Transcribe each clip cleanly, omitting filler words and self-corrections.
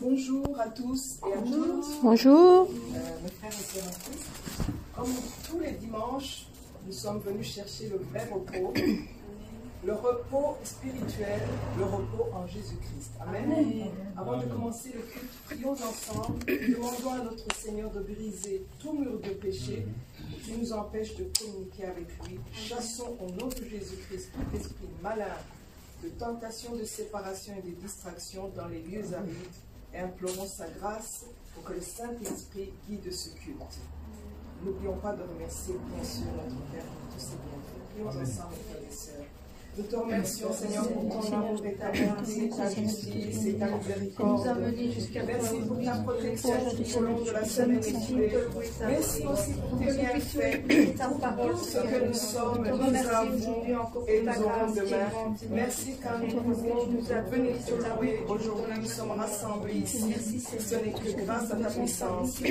Bonjour à tous et à toutes. Bonjour. Mes frères et sœurs en Christ. Comme tous les dimanches, nous sommes venus chercher le vrai repos, le repos spirituel, le repos en Jésus-Christ. Amen. Amen. Avant de commencer le culte, prions ensemble, demandons à notre Seigneur de briser tout mur de péché qui nous empêche de communiquer avec lui. Chassons au nom de Jésus-Christ tout esprit malin, de tentation, de séparation et de distraction dans les lieux arides, et implorons sa grâce pour que le Saint-Esprit guide ce culte. N'oublions pas de remercier bien sûr notre Père pour tous ses bienfaits. Prions ensemble, frères et sœurs. Nous te remercions, Seigneur, pour ton amour et ta bonté, ta justice et ta miséricorde. Merci pour ta protection tout au long de la semaine écoulée. Merci aussi pour tes bienfaits, pour tout ce que nous sommes, nous avons et nous aurons demain. Merci car nous pouvons venir te louer. Aujourd'hui, nous sommes rassemblés ici. Ce n'est que grâce à ta puissance.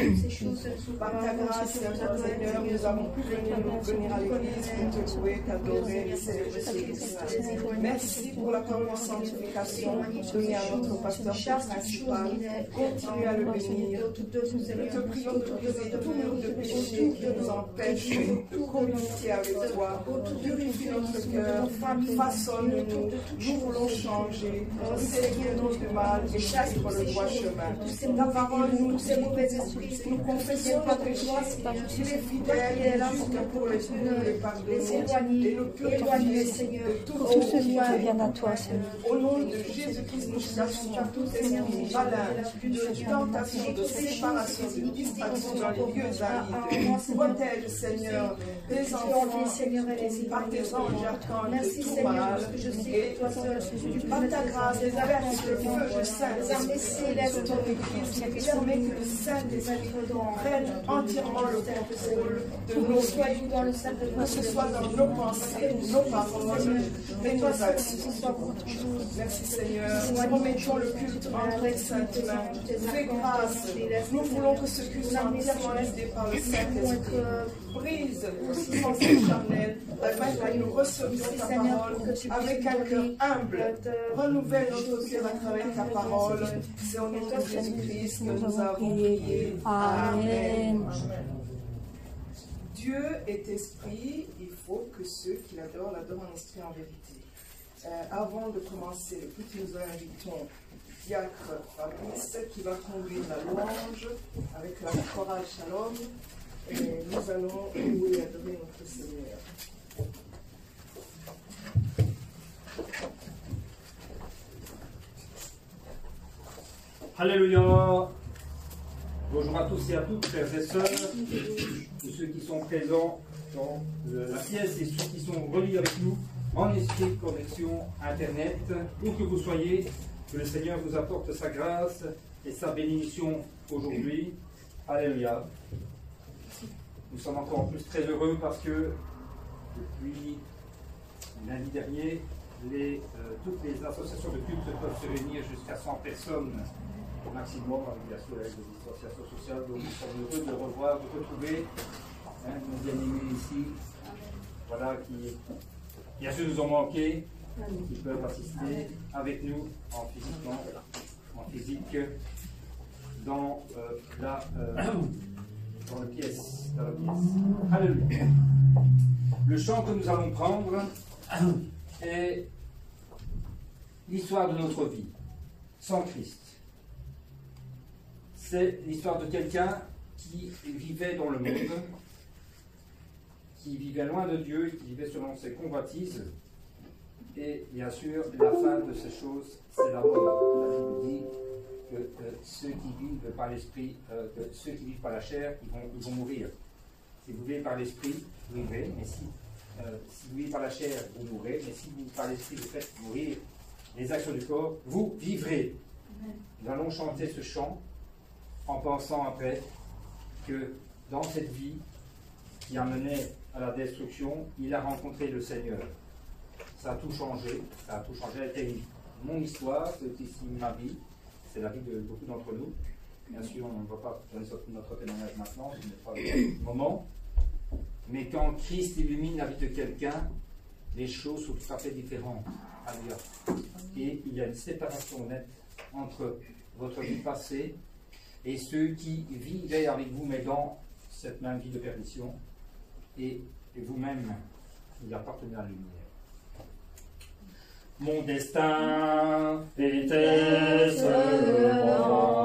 Par ta grâce, Seigneur, nous avons pu venir à l'église pour te louer, t'adorer et célébrer ce Christ. Merci pour la parole de sanctification donnée à notre pasteur principal. Continue à le bénir. Nous te prions de briser tout mur de péché qui nous empêche de communiquer avec toi. Purifie notre cœur, façonne-nous. Nous voulons changer, délivre-nous du mal et suivre le droit chemin. Ta parole nous dit, nous confessons notre péché, il est fidèle et juste pour les punir, les pardonner et nous purifier de tout Tout ce lien vient à toi, Seigneur. Au nom de Jésus-Christ, nous chassons tout esprit malin, de tentation, de séparation, de distraction dans les lieux arides. Protège, Seigneur, tes enfants, par tes anges archanges de tout mal. Et par ta grâce, verse le feu du Saint-Esprit sur ton Église, permet que le Saint-Esprit prenne entièrement le contrôle de nos vies, que ce soit dans nos pensées, nos paroles, et nos actions. Merci Seigneur, nous remettons le culte entre tes saintes mains. Fais grâce, nous voulons que ce culte soit entièrement guidé par le Saint-Esprit. Brise toute pensée charnelle, afin que nous recevions ta parole avec un cœur humble. Renouvelle notre cœur à travers ta parole. C'est au nom de Jésus-Christ que nous avons prié. Amen. Dieu est esprit, il faut que ceux qui l'adorent l'adorent en esprit en vérité. Avant de commencer le culte, nous invitons Diacre Fabrice qui va conduire la louange avec la chorale Shalom et nous allons louer et adorer notre Seigneur. Alléluia. Bonjour à tous et à toutes, frères et sœurs, tous ceux qui sont présents dans la pièce et ceux qui sont reliés avec nous en esprit de connexion Internet, où que vous soyez, que le Seigneur vous apporte sa grâce et sa bénédiction aujourd'hui. Alléluia. Nous sommes encore plus très heureux parce que depuis lundi dernier, toutes les associations de culte peuvent se réunir jusqu'à 100 personnes au maximum, avec bien sûr les associations sociales. Donc nous sommes heureux de revoir, de retrouver nos bien-aimés ici, voilà, qui bien sûr nous ont manqué, qui peuvent assister avec nous en physique dans la pièce. Alléluia. Le chant que nous allons prendre est l'histoire de notre vie sans Christ. C'est l'histoire de quelqu'un qui vivait dans le monde, qui vivait loin de Dieu, qui vivait selon ses convoitises. Et bien sûr, la fin de ces choses, c'est la mort. La Bible dit que ceux qui vivent par l'esprit, ceux qui vivent par la chair, ils vont mourir. Si vous vivez par l'esprit, vous vivrez, mais si vous vivez par la chair, vous mourrez, mais si vous par l'esprit vous faites mourir les actions du corps, vous vivrez. Nous allons chanter ce chant en pensant après que dans cette vie qui a mené à la destruction, il a rencontré le Seigneur. Ça a tout changé, C'était mon histoire, c'est ici ma vie, c'est la vie de beaucoup d'entre nous. Bien sûr, on ne va pas donner notre témoignage maintenant, ce n'est pas le moment. Mais quand Christ illumine la vie de quelqu'un, les choses sont tout à fait différentes. Et il y a une séparation nette entre votre vie passée, et ceux qui vivaient avec vous, mais dans cette même vie de perdition, et vous-même, qui appartenez à la lumière. Mon destin était seulement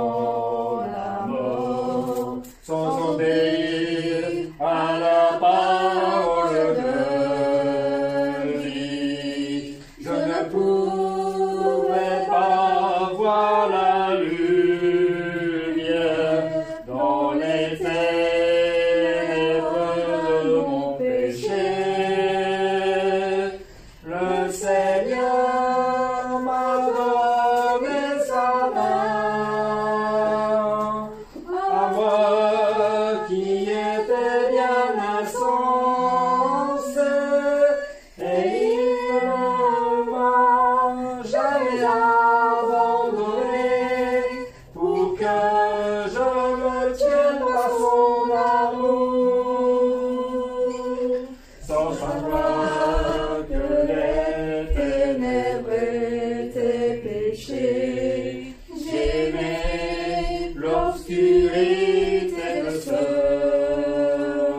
la mort, sans obéir à la parole de vie. Je ne pouvais pas voir la lumière dans les ténèbres de mon péché. Le Seigneur m'a donné sa main, à moi qui étais bien insensé, et il ne m'a jamais abandonné, pour que je me tienne à son amour, sans savoir que les ténèbres étaient péchés. J'aimais l'obscurité de ce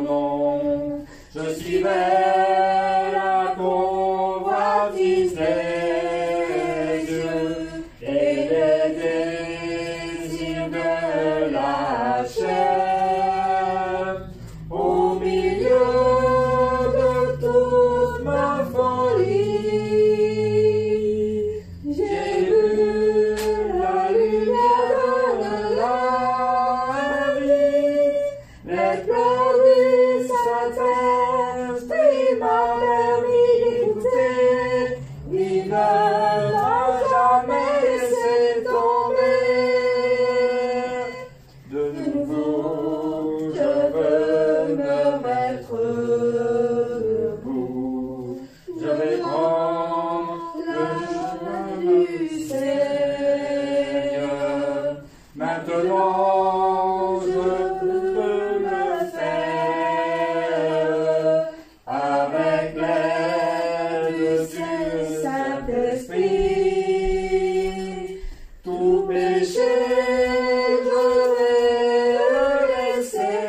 monde. Je suivais la convoitise des yeux et les désirs de la chair. Au milieu de toute ma folie, j'ai vu la lumière de la vie. Les pleurs du Saint-Esprit m'ont permis d'écouter. Il ne m'a jamais laissé tomber. De nouveau, je veux me mettre debout. Je vais prendre le chemin du Seigneur. Maintenant, je peux le faire avec l'aide du Saint-Esprit. Tout péché, je vais le laisser.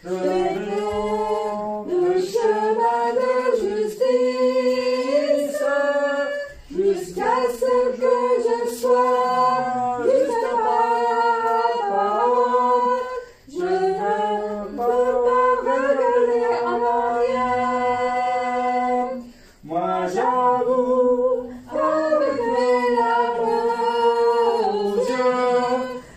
Je prends le chemin de justice, jusqu'à ce que je sois juste par parole. Je ne peux pas regarder en arrière. Moi j'avoue, avec mes larmes aux yeux,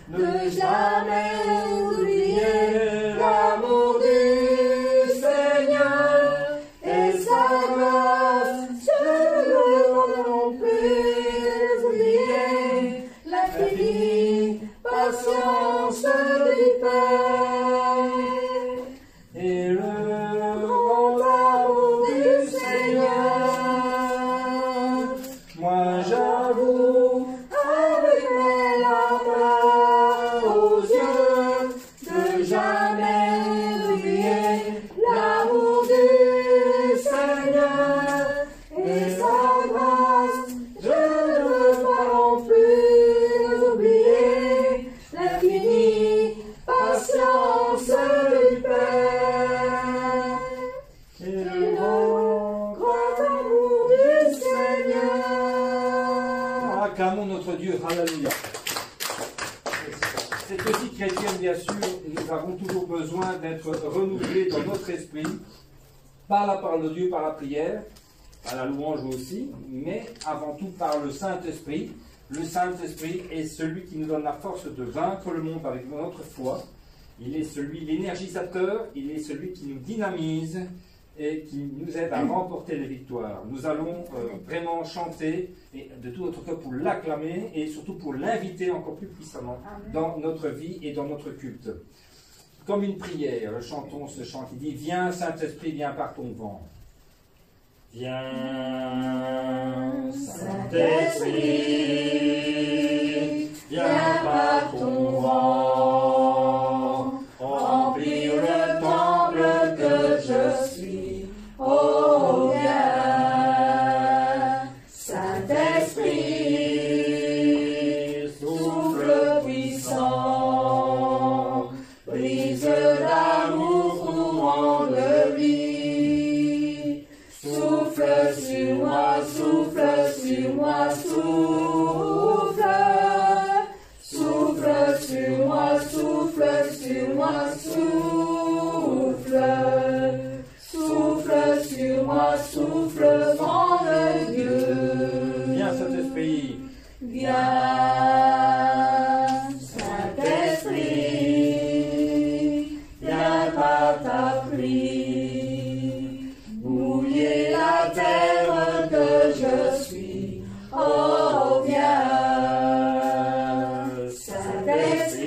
ne jamais oublier l'amour du Seigneur et sa grâce. Je ne veux non plus oublier l'infinie patience du Père et le grand amour du Seigneur. Moi j'avoue, avec mes larmes aux yeux, de jamais oublier l'amour du Seigneur et sa grâce. Je ne veux pas non plus oublier l'infinie patience du Père et le grand amour du Seigneur. Acclamons notre Dieu, Alléluia. C'est aussi chrétienne, bien sûr, nous avons toujours besoin d'être renouvelés dans notre esprit par la parole de Dieu, par la prière, par la louange aussi, mais avant tout par le Saint-Esprit. Le Saint-Esprit est celui qui nous donne la force de vaincre le monde avec notre foi. Il est celui, l'énergisateur, il est celui qui nous dynamise et qui nous aide à remporter les victoires. Nous allons vraiment chanter et de tout notre cœur pour l'acclamer et surtout pour l'inviter encore plus puissamment dans notre vie et dans notre culte. Comme une prière, chantons ce chant qui dit « Viens Saint-Esprit, viens par ton vent ». Viens Saint-Esprit, viens par ton vent, remplir le temple que je suis. Oh viens Saint-Esprit, Viens, Saint-Esprit, viens par ta pluie, mouiller la terre que je suis. Oh, viens, Saint-Esprit,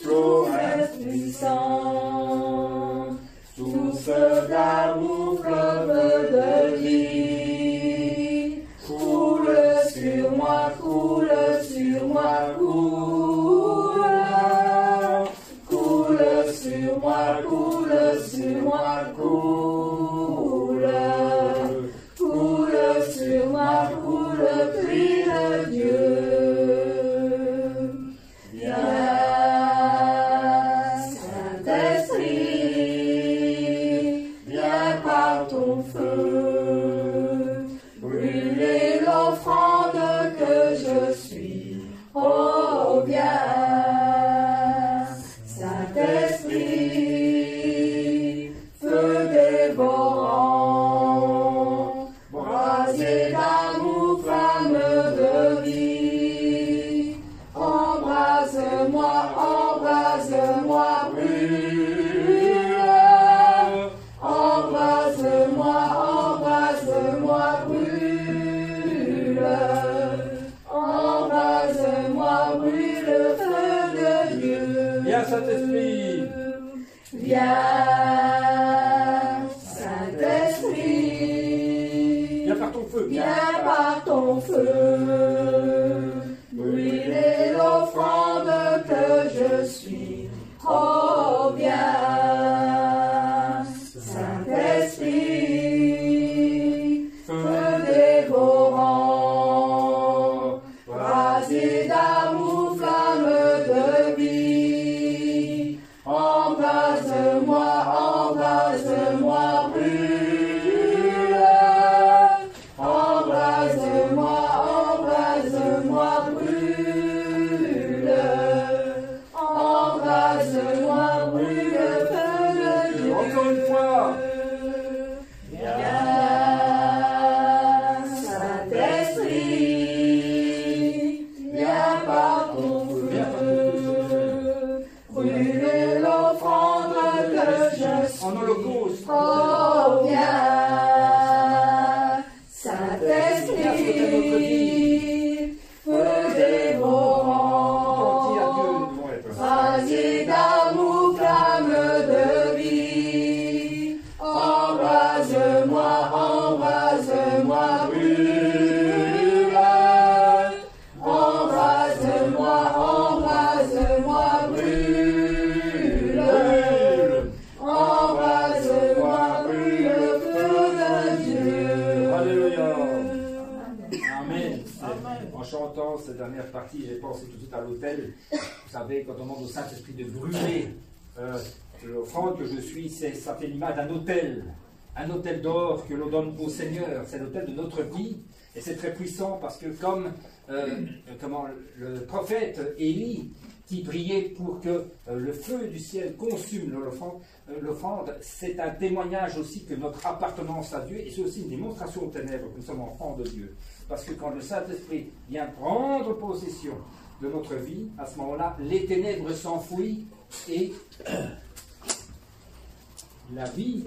souffle puissant, souffle d'amour, fleuve de vie, coule sur moi, coule sur moi, coule, coule sur moi, coule sur moi, coule, coule sur moi, coule, pluie de Dieu. Viens, Saint-Esprit, viens par ton feu, brûler l'offrande que je suis. Oh, viens, Saint-Esprit, feu dévorant, brasier d'amour, flamme de vie. Embrase-moi, embrase-moi, brûle. Embrase-moi, embrase-moi, brûle. Embrase-moi, brûle, feu de Dieu. Viens, Saint-Esprit. Viens, Saint-Esprit. Viens par ton feu. Viens par ton feu, brûler l'offrande que je suis. Oh, viens, Saint-Esprit, feu dévorant, brasier d'amour, flamme de vie. Embrase-moi, embrase-moi, brûle. Embrase-moi, embrase-moi, brûle. Embrase-moi, brûle, feu de Dieu. Encore une fois. Viens, Saint-Esprit, viens par ton feu, brûler l'offrande que je suis. En holocauste. Oh, viens, Saint-Esprit, feu dévorant, Qui à Dieu nous devons être. brasier d'amour, flamme de vie. Embrase-moi, embrase-moi, brûle. Embrase-moi, embrase-moi, brûle. Embrase-moi, brûle, feu de Dieu. Alléluia. Amen. En chantant cette dernière partie, j'ai pensé tout de suite à l'autel. Vous savez, quand on demande au Saint-Esprit de brûler l'offrande que je suis, ça fait l'image d'un autel. Un autel d'or que l'on donne au Seigneur. C'est l'autel de notre vie. Et c'est très puissant parce que comme le prophète Élie, qui priait pour que le feu du ciel consume l'offrande, c'est un témoignage aussi que notre appartenance à Dieu, et c'est aussi une démonstration aux ténèbres que nous sommes enfants de Dieu. Parce que quand le Saint-Esprit vient prendre possession de notre vie, à ce moment-là, les ténèbres s'enfuient et la vie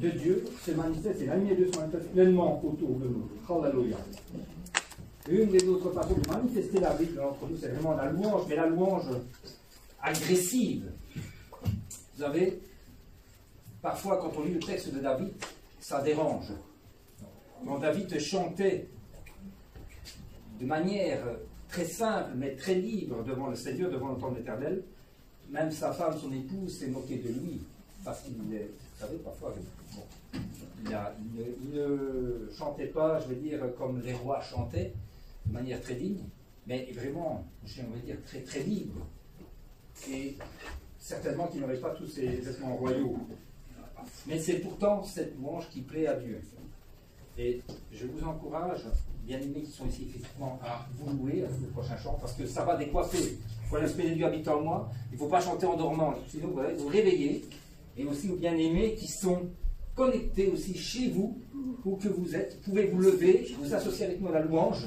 de Dieu se manifeste, et la lumière de Dieu se manifeste pleinement autour de nous. Hallelujah. Une des autres façons de manifester la vie entre nous, c'est vraiment la louange, mais la louange agressive. Vous savez, parfois quand on lit le texte de David, ça dérange. Quand David chantait de manière très simple, mais très libre devant le Seigneur, devant le temple de l'Éternel, même sa femme, son épouse, s'est moquée de lui, parce qu'il est, vous savez, parfois, bon, il ne chantait pas, je veux dire, comme les rois chantaient, de manière très digne, mais vraiment, j'aimerais dire, très très libre. Et certainement qu'il n'aurait pas tous ces vêtements royaux. Mais c'est pourtant cette louange qui plaît à Dieu. Et je vous encourage, bien-aimés qui sont ici, effectivement, à vous louer à ce prochain chant, parce que ça va décoiffer. Il faut l'Esprit de Dieu habite en moi. Il ne faut pas chanter en dormant, sinon vous allez vous réveiller. Et aussi aux bien-aimés qui sont connecté aussi chez vous, où que vous êtes. Vous pouvez vous lever, vous associer avec nous à la louange,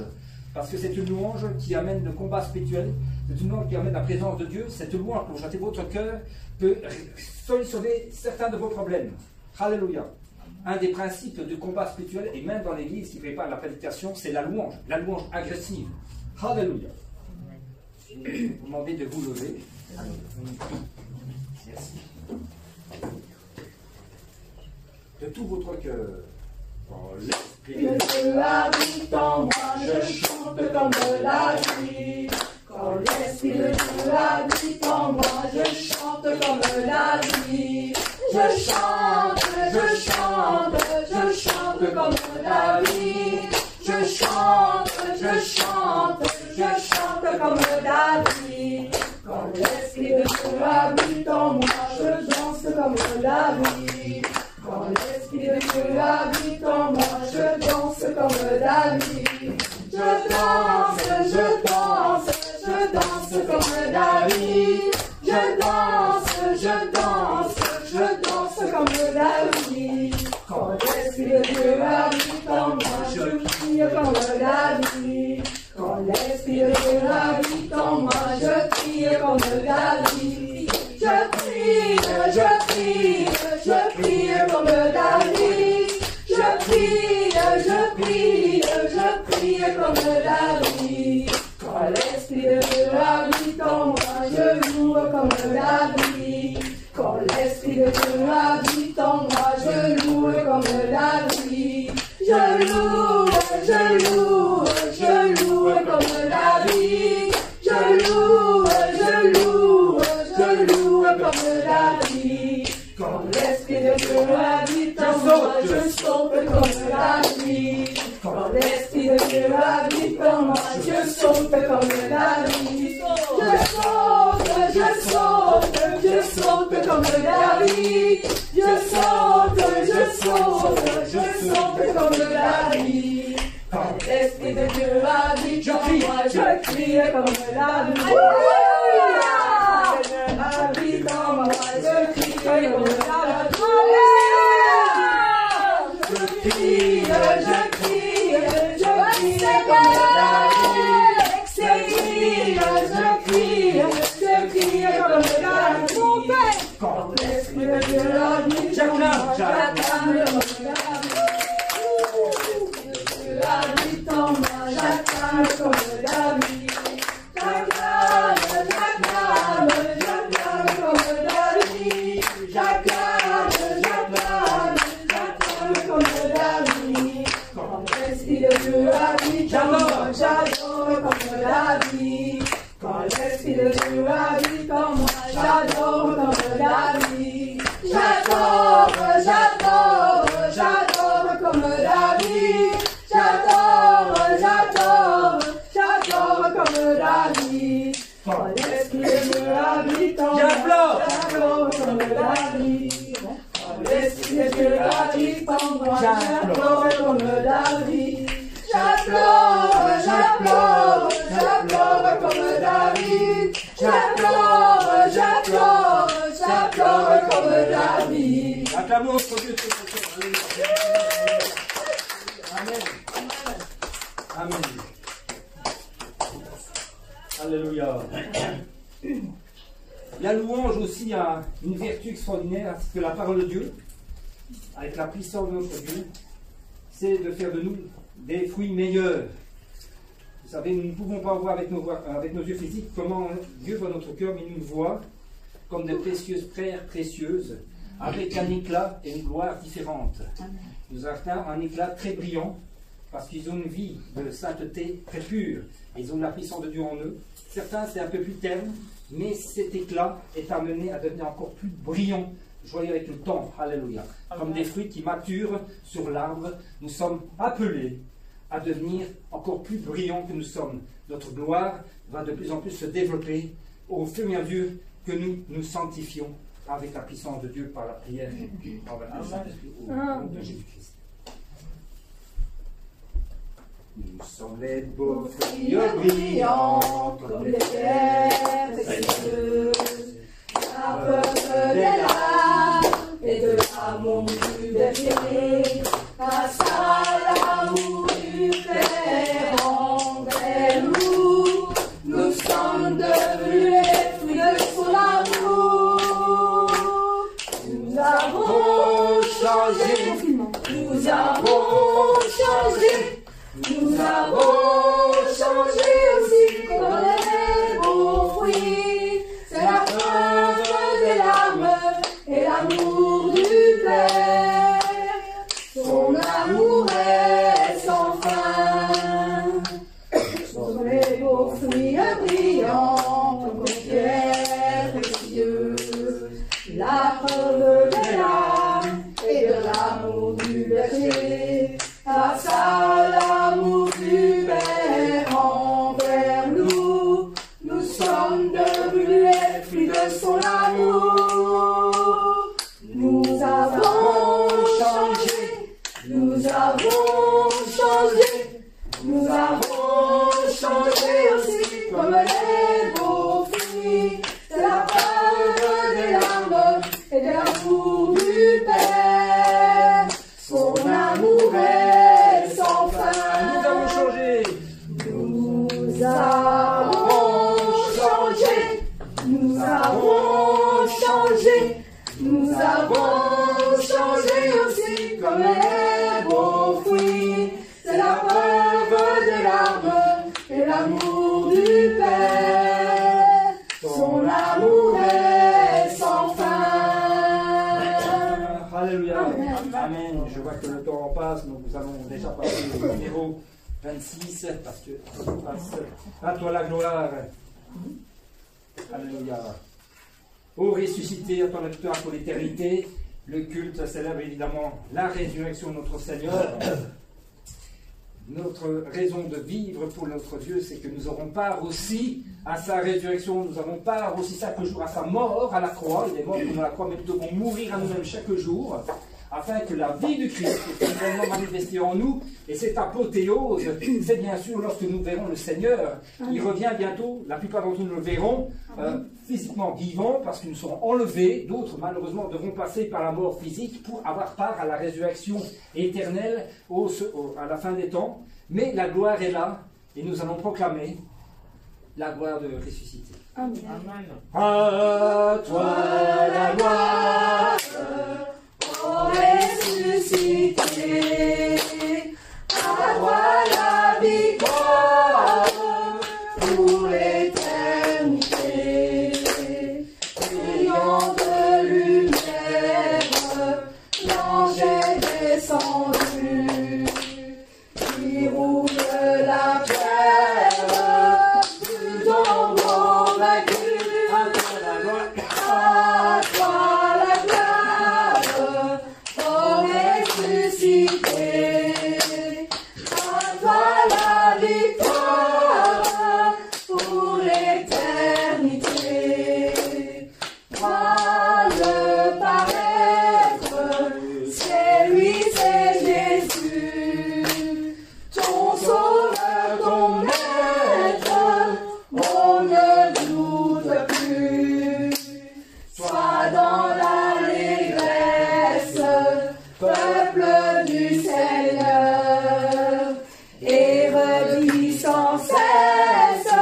parce que c'est une louange qui amène le combat spirituel, c'est une louange qui amène la présence de Dieu. Cette louange, pour chanter votre cœur, peut solutionner certains de vos problèmes. Alléluia. Un des principes du combat spirituel, et même dans l'église qui prépare la prédication, c'est la louange agressive. Alléluia. Je vais vous demander de vous lever. Merci. De tout votre cœur. Quand l'Esprit de Dieu habite en moi, je chante comme la vie. Quand l'Esprit de Dieu habite en moi, je chante comme la vie. Je chante comme la vie. Je chante comme la vie. Quand l'Esprit de Dieu habite en moi, je danse comme la vie. Quand l'Esprit de Dieu habite en moi, je danse comme la vie. Je danse comme la vie. Je danse comme la vie. Quand l'Esprit de Dieu habite en moi, je crie comme la vie. Quand l'Esprit de Dieu habite en moi, je crie comme la vie. Je crie comme la vie. Je crie comme la vie. Quand l'Esprit de Dieu habite en moi, je loue comme la vie. Quand l'Esprit de Dieu habite en moi, je loue comme la vie. Je loue comme la vie. Je loue comme la vie. Quand l'Esprit de Dieu habite en moi, je saute comme la vie. Quand l'Esprit de Dieu habite en moi, je saute comme la vie. Je saute comme la vie. Je saute comme la vie. Quand l'Esprit de Dieu habite en moi, je crie comme la vie. Habite en moi, je crie comme la vie. Je crie comme la vie. Je crie comme la vie. Quand l'Esprit de Dieu habite en moi, j'acclame comme la vie. Habite en moi, j'acclame comme la vie. J'acclame comme la vie. J'acclame comme la vie. Quand l'Esprit de Dieu habite en moi, j'adore comme la vie. Quand l'Esprit de Dieu habite en moi, j'adore comme la vie. J'adore comme la vie. J'adore comme la vie. Quand l'Esprit de Dieu habite en moi, j'adore comme la vie. Quand l'Esprit de Dieu habite en moi, j'adore comme la vie. J'adore comme la vie. J'adore comme la vie. Acclamons notre Dieu tout le temps. Amen. Amen. Alléluia. La louange aussi a une vertu extraordinaire, c'est que la parole de Dieu, avec la puissance de notre Dieu, c'est de faire de nous des fruits meilleurs. Vous savez, nous ne pouvons pas voir avec nos yeux physiques comment Dieu voit notre cœur, mais il nous voit comme de précieuses pierres précieuses, avec un éclat et une gloire différentes. Nous avons un éclat très brillant, parce qu'ils ont une vie de sainteté très pure. Ils ont la puissance de Dieu en eux. Certains, c'est un peu plus terne, mais cet éclat est amené à devenir encore plus brillant, joyeux avec le temps. Alléluia. Comme des fruits qui maturent sur l'arbre, nous sommes appelés à devenir encore plus brillants que nous sommes. Notre gloire va de plus en plus se développer au fur et à mesure que nous nous sanctifions avec la puissance de Dieu par la prière envers le Saint-Esprit au nom de Jésus-Christ. Nous sommes les beaux fruits brillants comme les pierres précieuses, la peur des larmes et de l'amour du liberté, grâce à l'amour du Père envers nous, nous sommes devenus les fruits de son amour. Nous avons changé, nous avons changé, nous avons changé aussi comme les beaux fruits. C'est la preuve des larmes et l'amour du Père. Son amour est sans fin. Sur les beaux fruits brillants comme pierre précieuse, la preuve des larmes et de l'amour du berger. Grâce à l'amour du Père envers nous, nous sommes devenus les fruits de son amour. Nous avons changé, nous avons changé, nous avons changé aussi comme les beaux fruits. C'est la preuve des larmes et de l'amour du Père. Son amour est sans fin. Nous avons changé. Nous avons changé. Nous avons changé. Nous avons changé aussi comme les beaux fruits. C'est la preuve des larmes et l'amour du Père. Son amour est sans fin. Alléluia. Amen. Amen. Je vois que le temps en passe, donc nous allons déjà passer au numéro 26, parce que ça passe. À toi la gloire. Alléluia. Ô ressuscité, à ton victoire pour l'éternité, le culte célèbre évidemment la résurrection de notre Seigneur. Notre raison de vivre pour notre Dieu, c'est que nous aurons part aussi à sa résurrection, nous avons part aussi chaque jour à sa mort à la croix. Il est mort comme à la croix, mais nous devons mourir à nous-mêmes chaque jour, afin que la vie de Christ soit pleinement manifestée en nous. Et cette apothéose, c'est bien sûr lorsque nous verrons le Seigneur. Il revient bientôt, la plupart d'entre nous le verront, physiquement vivants, parce qu'ils nous seront enlevés. D'autres, malheureusement, devront passer par la mort physique pour avoir part à la résurrection éternelle à la fin des temps. Mais la gloire est là, et nous allons proclamer la gloire de ressuscité. Amen. À toi la gloire, ô ressuscité, à toi la victoire pour l'éternité. Brillant de lumière, l'ange est descendu, qui roule la terre, du tombeau vaincu. À toi la gloire, ô ressuscité, à toi la victoire pour l'éternité. Vois le paraître, c'est lui, c'est Jésus, ton sauveur, ton maître, on ne doute plus. Sois dans l'allégresse, peuple du Seigneur, et redis sans cesse,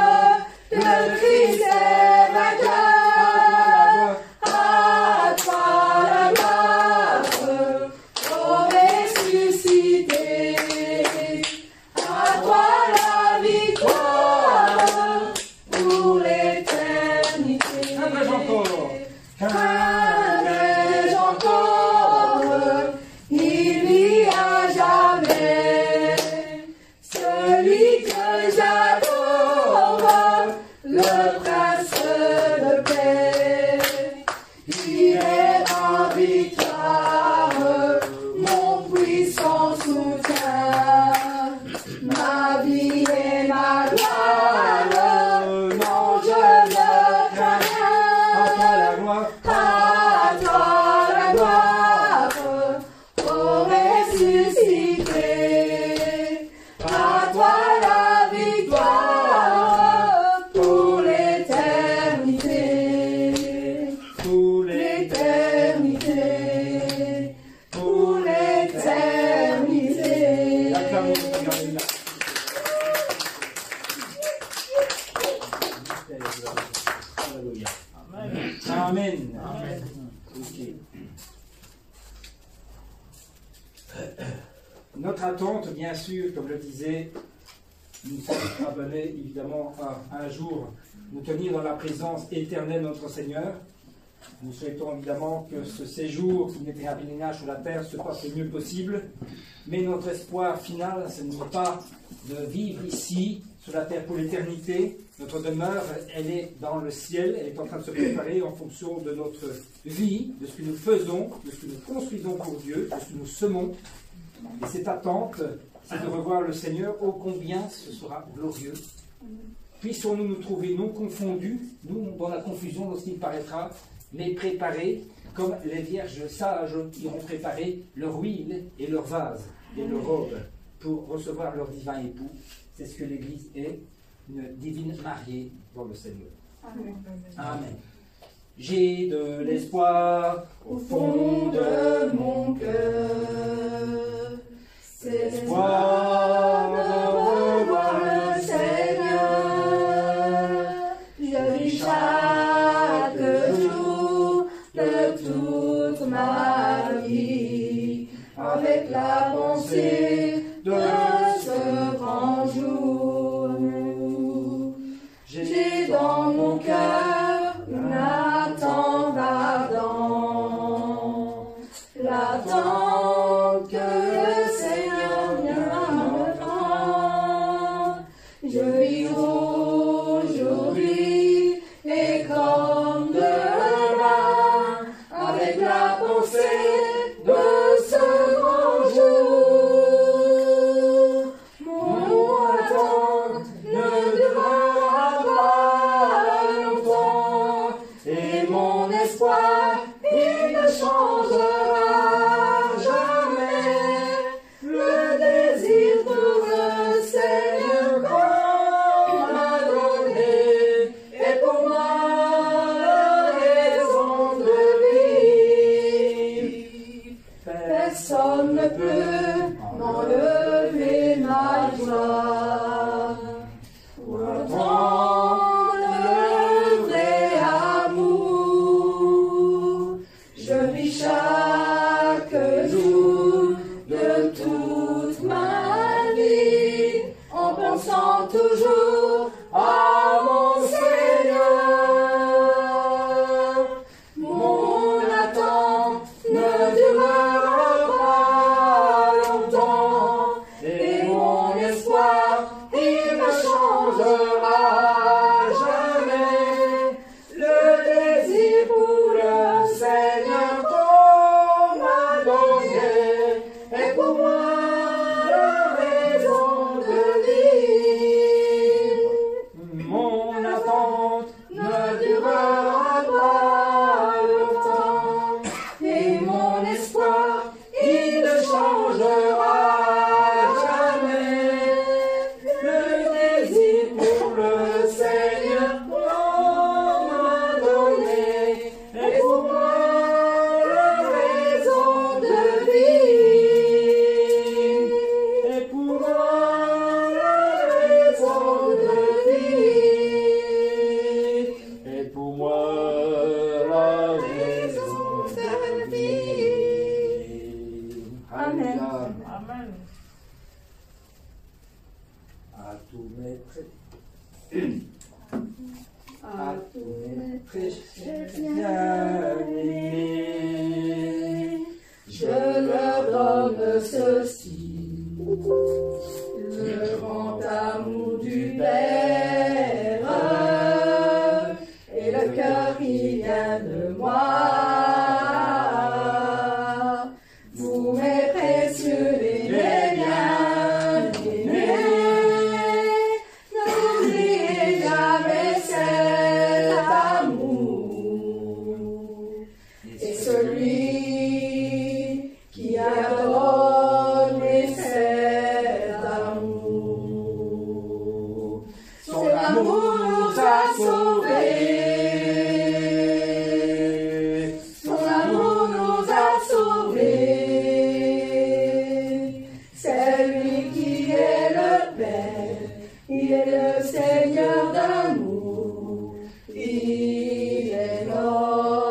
le Christ est vainqueur. À toi la gloire, ô ressuscité, à toi la victoire pour l'éternité. Qu'un encore, il vit à jamais, celui que j'adore, le prince de paix. Il est ma victoire, mon puissant soutien, ma vie et ma gloire, non je ne crains rien. À toi la gloire, ô ressuscité, à toi la victoire pour l'éternité. Amen. Amen. Ok. Notre attente, bien sûr, comme je le disais, nous sommes abonnés évidemment à un jour nous tenir dans la présence éternelle de notre Seigneur. Nous souhaitons évidemment que ce séjour qui n'était un pèlerinage sur la terre se passe le mieux possible, mais notre espoir final, ce n'est pas de vivre ici, sur la terre pour l'éternité. Notre demeure, elle est dans le ciel, elle est en train de se préparer en fonction de notre vie, de ce que nous faisons, de ce que nous construisons pour Dieu, de ce que nous semons. Et cette attente, c'est de revoir le Seigneur, ô combien ce sera glorieux. Puissions-nous nous trouver non confondus, nous dans la confusion lorsqu'il paraîtra, mais préparés comme les vierges sages qui auront préparé leur huile et leur vase et leur robe pour recevoir leur divin époux. C'est ce que l'Église est, une divine mariée dans le Seigneur. Amen. Amen. J'ai de l'espoir Au fond de mon cœur, c'est l'espoir de revoir le Seigneur. Je vis chaque jour de toute ma vie avec la pensée de ce grand jour. J'ai dans mon cœur une attente ardente, l'attente que le Seigneur vient me prendre. Je vis aujourd'hui et comme demain avec la pensée de ce grand jour. Mon attente ne durera pas longtemps et mon espoir il ne changera jamais. Le désir pour le Seigneur qu'on m'a donné est pour moi la raison de vivre. Personne ne peut m'enlever ma joie. Pourtant, le vrai amour, je vis chaque jour de toute ma vie en pensant toujours à mon Seigneur. Mon attente ne durera pas longtemps et mon espoir il ne changera jamais. Le désir pour le Seigneur qu'on m'a donné est pour moi la raison de vivre. Mon attente ne durera pas longtemps et mon espoir il ne changera jamais. Le désir pour le Seigneur qu'on m'a donné est pour moi la raison de vivre. Et pour moi la raison de vivre. Et pour moi la raison de vivre. Amen. Amen. À tous mes à tous mes précieux bien-aimés, Je leur donne ceci, le grand amour du Père et le cœur qui vient de moi. Vous mes précieux et mes bien-aimés, n'oubliez jamais cet amour. Et celui qui a donné cet amour. Son amour nous a sauvés. Son amour nous a sauvés. C'est lui qui est le Père. Il est le Seigneur d'amour. Il est notre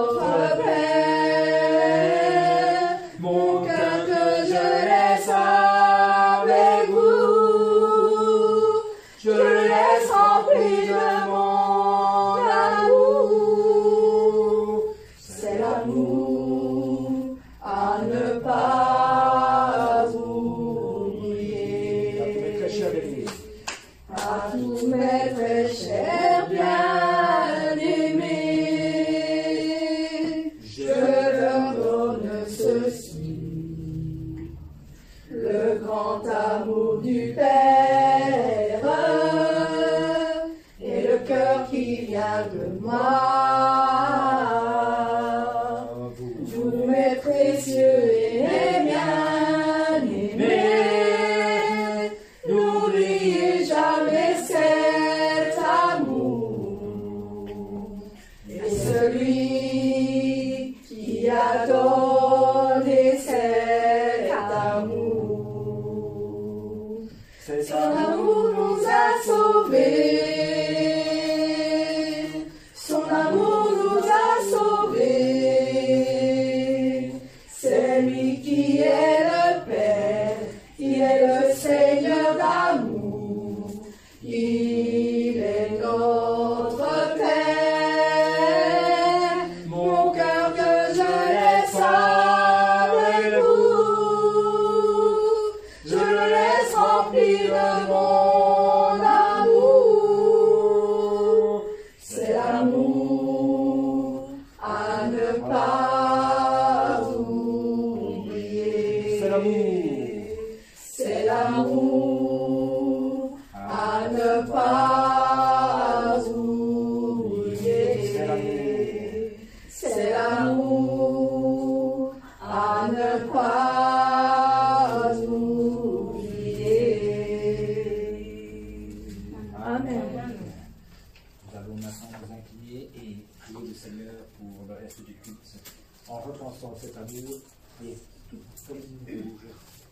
très cher bien-aimé, je leur donne ceci, le grand amour du Père et le cœur qui vient de moi. Vous, mes précieux et mes bien-aimés, n'oubliez jamais cet amour. Et celui qui a donné cet amour, cet amour nous a sauvés. Son amour nous a sauvés. C'est lui qui est le Père, qui est le Seigneur d'amour. Il est notre Père. Mon cœur que je laisse avec vous, je le laisse remplir de mon amour. C'est l'amour à ne pas oublier. C'est l'amour. C'est l'amour à ne pas oublier. C'est l'amour à ne pas oublier. Amen. Nous allons maintenant nous incliner et prier le Seigneur pour le reste du culte, en repensant cet amour et tout comme il nous bouge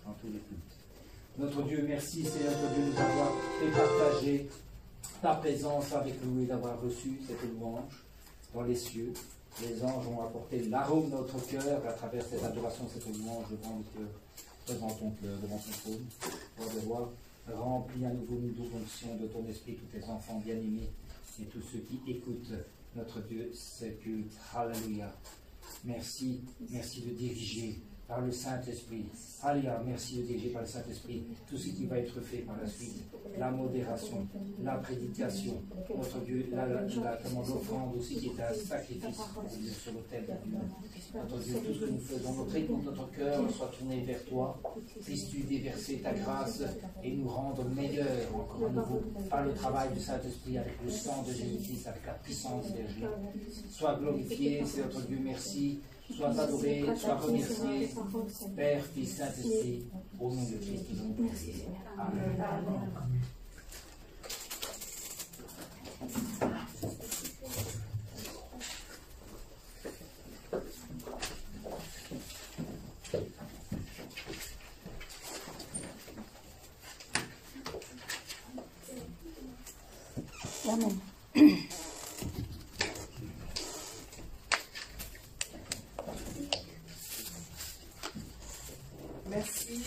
dans tous les cultes. Notre Dieu, merci Seigneur de Dieu nous avoir fait partager ta présence avec nous et d'avoir reçu cette louange dans les cieux. Les anges ont apporté l'arôme de notre cœur à travers cette adoration, cette louange devant ton cœur, devant ton trône, pour devoir remplir à nouveau une double onction de ton esprit, tous tes enfants bien-aimés et tous ceux qui écoutent notre Dieu, ce culte. Alléluia. Merci, merci de diriger par le Saint-Esprit. Alléluia, merci de diriger par le Saint-Esprit tout ce qui va être fait par la suite. La modération, la prédication, notre Dieu, l'offrande aussi qui est un sacrifice sur l'autel de Dieu. Notre Dieu, tout ce que nous faisons, notre écoute, notre cœur soit tourné vers toi. Puisses-tu déverser ta grâce et nous rendre meilleurs encore à nouveau par le travail du Saint-Esprit avec le sang de Jésus-Christ, avec la puissance de Jésus. Sois glorifié, c'est notre Dieu, merci. Sois adoré, sois remercié, Père, Fils, Saint-Esprit, au nom de Christ, nous avons prié. Amen. Amen. Merci,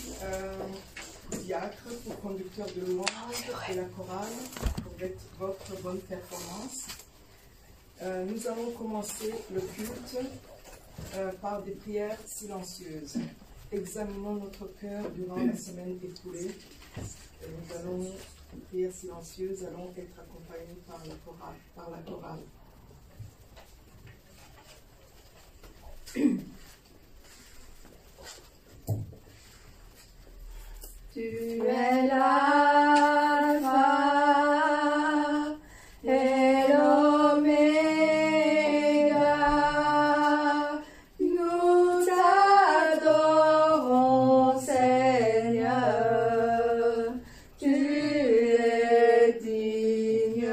diacre, pour conducteur de louange et la chorale, pour votre bonne performance. Nous allons commencer le culte par des prières silencieuses. Examinons notre cœur durant la semaine écoulée. Et nous allons, prières silencieuses, allons être accompagnés par la chorale. Tu es l'alpha et l'oméga. Nous t'adorons, Seigneur. Tu es digne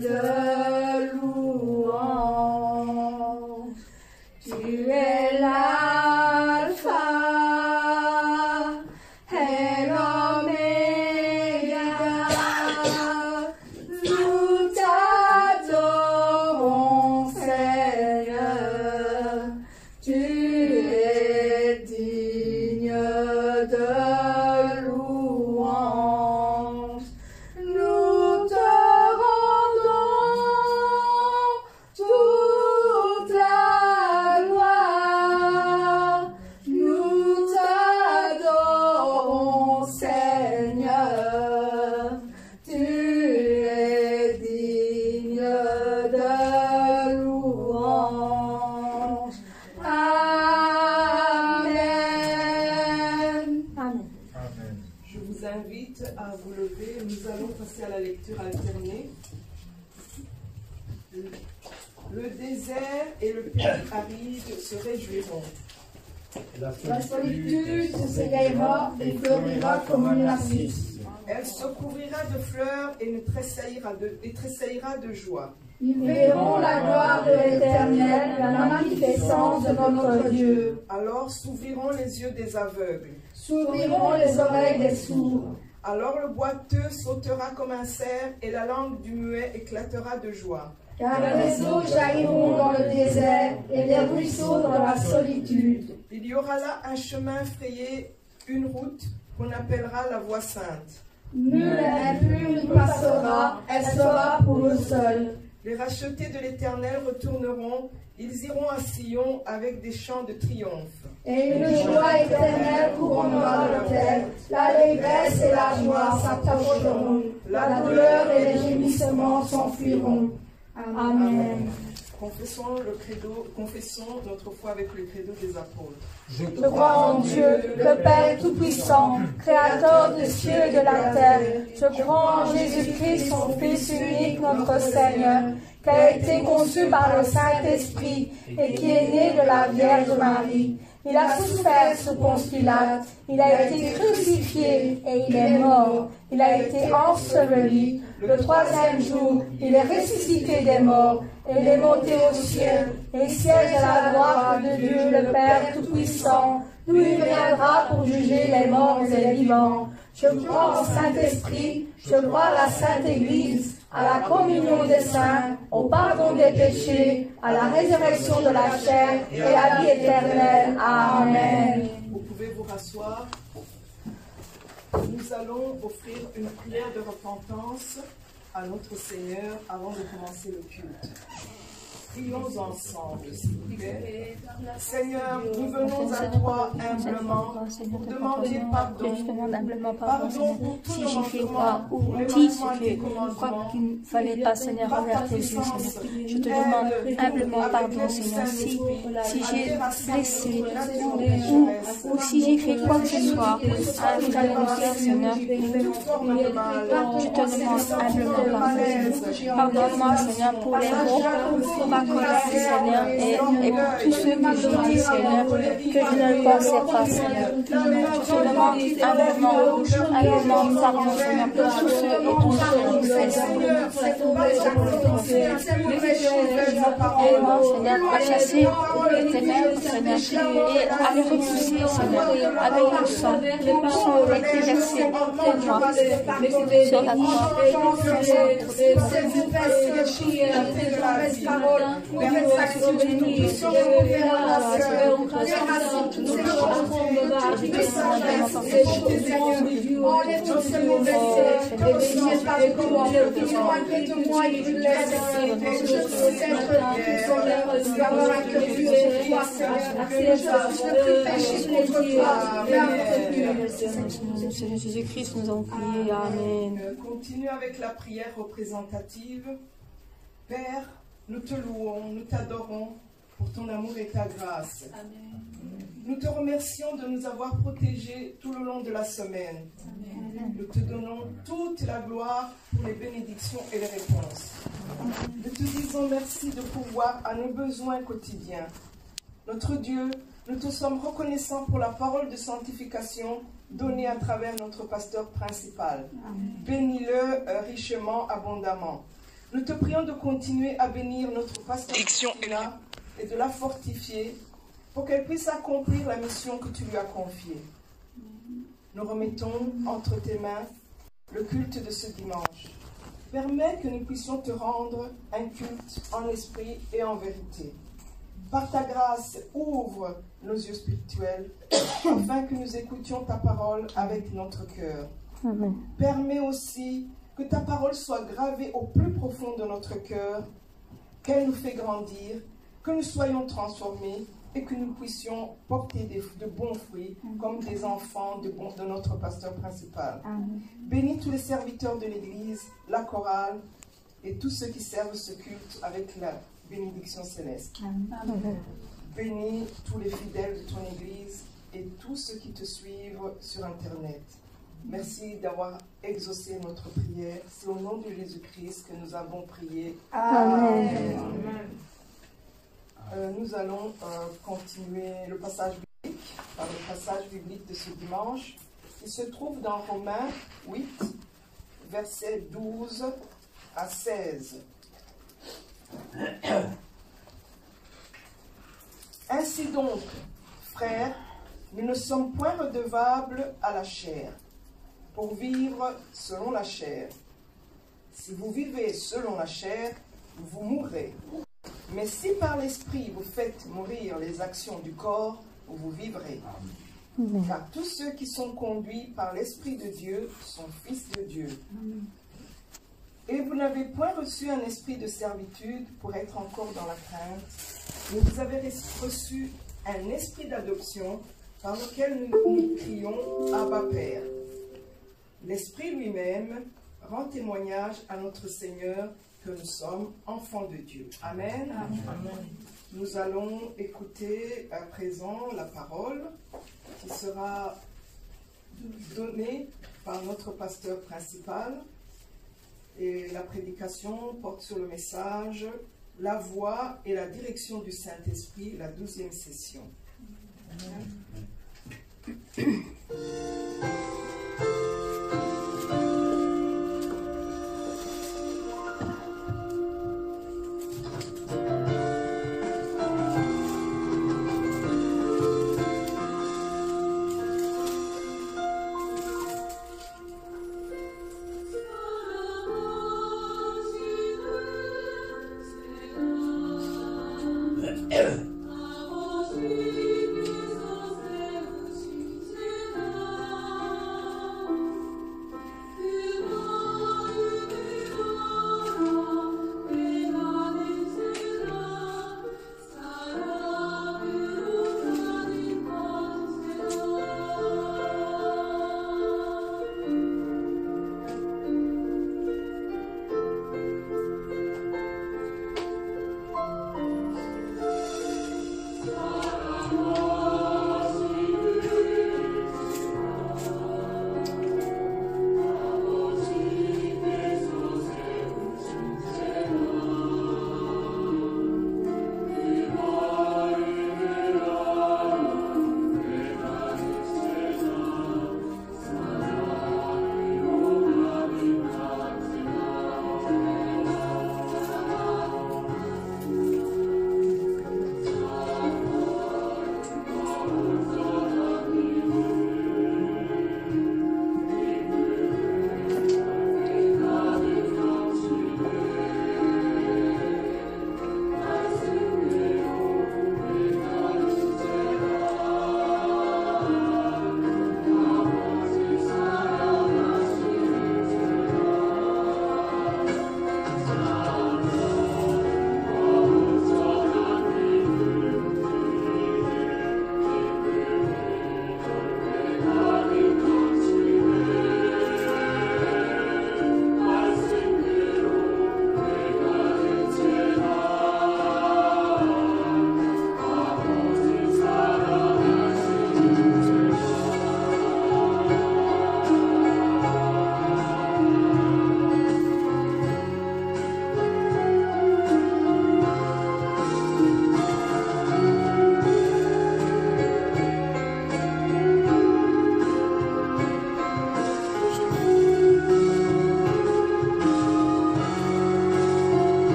de louange. Tu es l'alpha et l'oméga. terminé. Le désert et le pays aride se réjouiront. La solitude s'éveillera et fleurira comme un narcisse. Elle se couvrira de fleurs et tressaillira de joie. Ils verront la gloire de l'Éternel, la magnificence de notre Dieu. Alors s'ouvriront les yeux des aveugles. S'ouvriront les oreilles des sourds. Alors le boiteux sautera comme un cerf et la langue du muet éclatera de joie. Car les eaux jailliront dans le désert et les ruisseaux dans la solitude. Il y aura là un chemin frayé, une route qu'on appellera la voie sainte. Nul impur n'y passera, elle sera pour eux seuls. Les rachetés de l'Éternel retourneront, ils iront à Sion avec des chants de triomphe. Et une joie éternelle couronnera leur tête. L'allégresse et la joie s'approcheront. La douleur et les gémissements s'enfuiront. Amen. Confessons notre foi avec le credo des apôtres. Je crois en Dieu, le Père Tout-Puissant, Créateur des cieux et de la terre. Je crois en Jésus-Christ, son Fils unique, notre Seigneur, qui a été conçu par le Saint-Esprit et qui est né de la Vierge Marie. Il a souffert sous Ponce Pilate, il a été crucifié et il est mort. Il a été enseveli. Le troisième jour, il est ressuscité des morts et il est monté au ciel et siège à la droite de Dieu le Père Tout-Puissant, d'où il viendra pour juger les morts et les vivants. Je crois au Saint-Esprit, je crois à la Sainte Église, à la communion des saints, au pardon des péchés, à la résurrection de la chair et à la vie éternelle. Amen. Vous pouvez vous rasseoir. Nous allons offrir une prière de repentance à notre Seigneur avant de commencer le culte. Prions ensemble, s'il vous plaît. Seigneur, nous venons à toi humblement pour demander pardon. Je demande humblement pardon, Seigneur, si j'ai fait quoi ou les dit ce manquements et que commandements. qu'il ne fallait pas, Seigneur, envers tes yeux, Seigneur. Je te demande humblement pardon, Seigneur, si j'ai blessé ou si j'ai fait quoi que ce soit à un Seigneur. Je te demande humblement pardon, Seigneur. Pardonne-moi, Seigneur, pour les mots, pour ma colère, Seigneur, et pour tous ceux que j'ai dit, Seigneur, que je ne pensais pas, Seigneur. Je te demande humblement pardon, Seigneur, pour tous ceux et tous ceux qui fait, Seigneur. Aide-moi, Seigneur, à chasser les ténèbres, Seigneur, et à les repousser, Seigneur, avec le sang qui a été versé pour moi sur la croix. Jésus-Christ, nous avons prié. Amen. Continue avec la prière représentative. Père, nous te louons, nous t'adorons pour ton amour et ta grâce. Amen. Nous te remercions de nous avoir protégés tout le long de la semaine. Amen. Nous te donnons toute la gloire pour les bénédictions et les réponses. Nous te disons merci de pourvoir à nos besoins quotidiens. Notre Dieu, nous te sommes reconnaissants pour la parole de sanctification donnée à travers notre pasteur principal. Bénis-le richement, abondamment. Nous te prions de continuer à bénir notre pasteur et de la fortifier pour qu'elle puisse accomplir la mission que tu lui as confiée. Nous remettons entre tes mains le culte de ce dimanche. Permets que nous puissions te rendre un culte en esprit et en vérité. Par ta grâce, ouvre nos yeux spirituels afin que nous écoutions ta parole avec notre cœur. Amen. Permets aussi que ta parole soit gravée au plus profond de notre cœur, qu'elle nous fait grandir, que nous soyons transformés et que nous puissions porter de bons fruits comme des enfants de notre pasteur principal. Amen. Bénis tous les serviteurs de l'Église, la chorale et tous ceux qui servent ce culte avec la bénédiction céleste. Amen. Bénis tous les fidèles de ton Église et tous ceux qui te suivent sur Internet. Merci d'avoir exaucé notre prière. C'est au nom de Jésus-Christ que nous avons prié. Amen. Nous allons continuer le passage biblique par le passage biblique de ce dimanche qui se trouve dans Romains 8, versets 12 à 16. Ainsi donc, frères, nous ne sommes point redevables à la chair, pour vivre selon la chair. Si vous vivez selon la chair, vous mourrez. Mais si par l'esprit vous faites mourir les actions du corps, vous vivrez. Car tous ceux qui sont conduits par l'Esprit de Dieu sont fils de Dieu. Et vous n'avez point reçu un esprit de servitude pour être encore dans la crainte, mais vous avez reçu un esprit d'adoption par lequel nous crions Abba Père. L'Esprit lui-même rend témoignage à notre Seigneur que nous sommes enfants de Dieu. Amen. Amen. Nous allons écouter à présent la parole qui sera donnée par notre pasteur principal. Et la prédication porte sur le message « La voix et la direction du Saint-Esprit », la 12e session. Amen.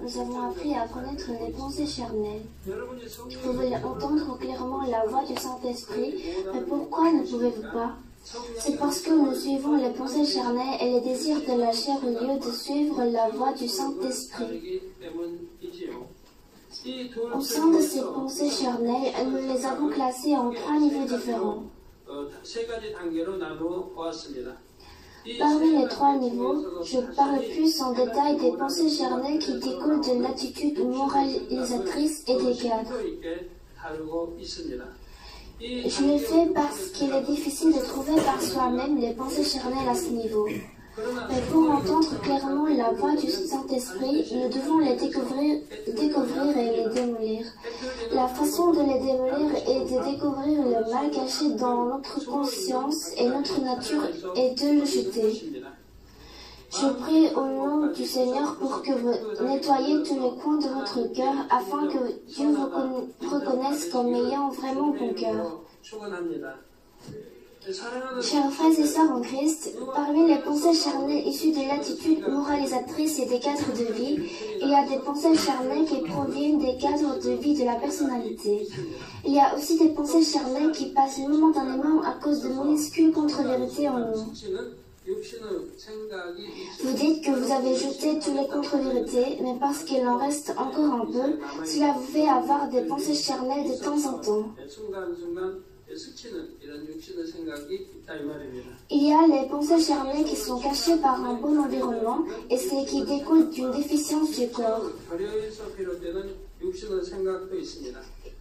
Nous avons appris à connaître les pensées charnelles. Vous voulez entendre clairement la voix du Saint-Esprit, mais pourquoi ne pouvez-vous pas? C'est parce que nous suivons les pensées charnelles et les désirs de la chair au lieu de suivre la voix du Saint-Esprit. Au sein de ces pensées charnelles, nous les avons classées en 3 niveaux différents. Parmi les 3 niveaux, je parle plus en détail des pensées charnelles qui découlent de l'attitude moralisatrice et des cadres. Je le fais parce qu'il est difficile de trouver par soi-même les pensées charnelles à ce niveau. Mais pour entendre clairement la voix du Saint-Esprit, nous devons les découvrir et les démolir. La façon de les démolir est de découvrir le mal caché dans notre conscience et notre nature et de le jeter. Je prie au nom du Seigneur pour que vous nettoyiez tous les coins de votre cœur afin que Dieu vous reconnaisse comme ayant vraiment bon cœur. Chers frères et sœurs en Christ, parmi les pensées charnelles issues de l'attitude moralisatrice et des cadres de vie, il y a des pensées charnelles qui proviennent des cadres de vie de la personnalité. Il y a aussi des pensées charnelles qui passent momentanément à cause de minuscules contre-vérités en nous. Vous dites que vous avez jeté tous les contre-vérités, mais parce qu'il en reste encore un peu, cela vous fait avoir des pensées charnelles de temps en temps. Il y a les pensées charnelles qui sont cachées par un bon environnement et c'est qui découlent d'une déficience du corps.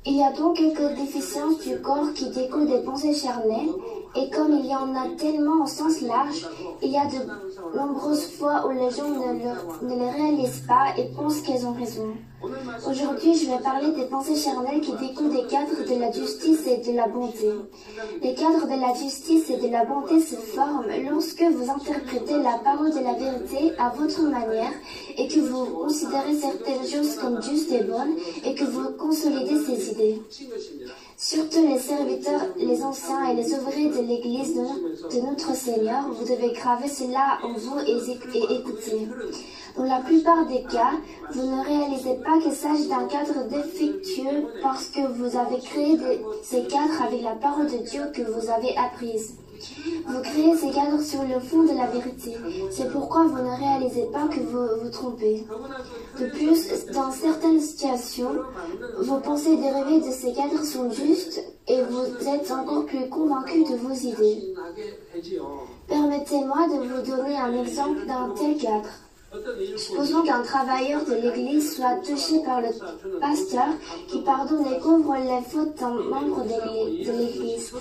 Il y a donc quelques déficiences du corps qui découlent des pensées charnelles, et comme il y en a tellement au sens large, il y a de nombreuses fois où les gens ne les réalisent pas et pensent qu'elles ont raison. Aujourd'hui, je vais parler des pensées charnelles qui découlent des cadres de la justice et de la bonté. Les cadres de la justice et de la bonté se forment lorsque vous interprétez la parole de la vérité à votre manière et que vous considérez certaines choses comme justes et bonnes et que vous consolidez ces idées. Surtout les serviteurs, les anciens et les ouvriers de l'Église de notre Seigneur, vous devez graver cela en vous et écouter. Dans la plupart des cas, vous ne réalisez pas qu'il s'agit d'un cadre défectueux parce que vous avez créé ces cadres avec la parole de Dieu que vous avez apprise. Vous créez ces cadres sur le fond de la vérité. C'est pourquoi vous ne réalisez pas que vous vous trompez. De plus, dans certaines situations, vos pensées dérivées de ces cadres sont justes et vous êtes encore plus convaincu de vos idées. Permettez-moi de vous donner un exemple d'un tel cadre. Supposons qu'un travailleur de l'Église soit touché par le pasteur qui pardonne et couvre les fautes d'un membre de l'Église.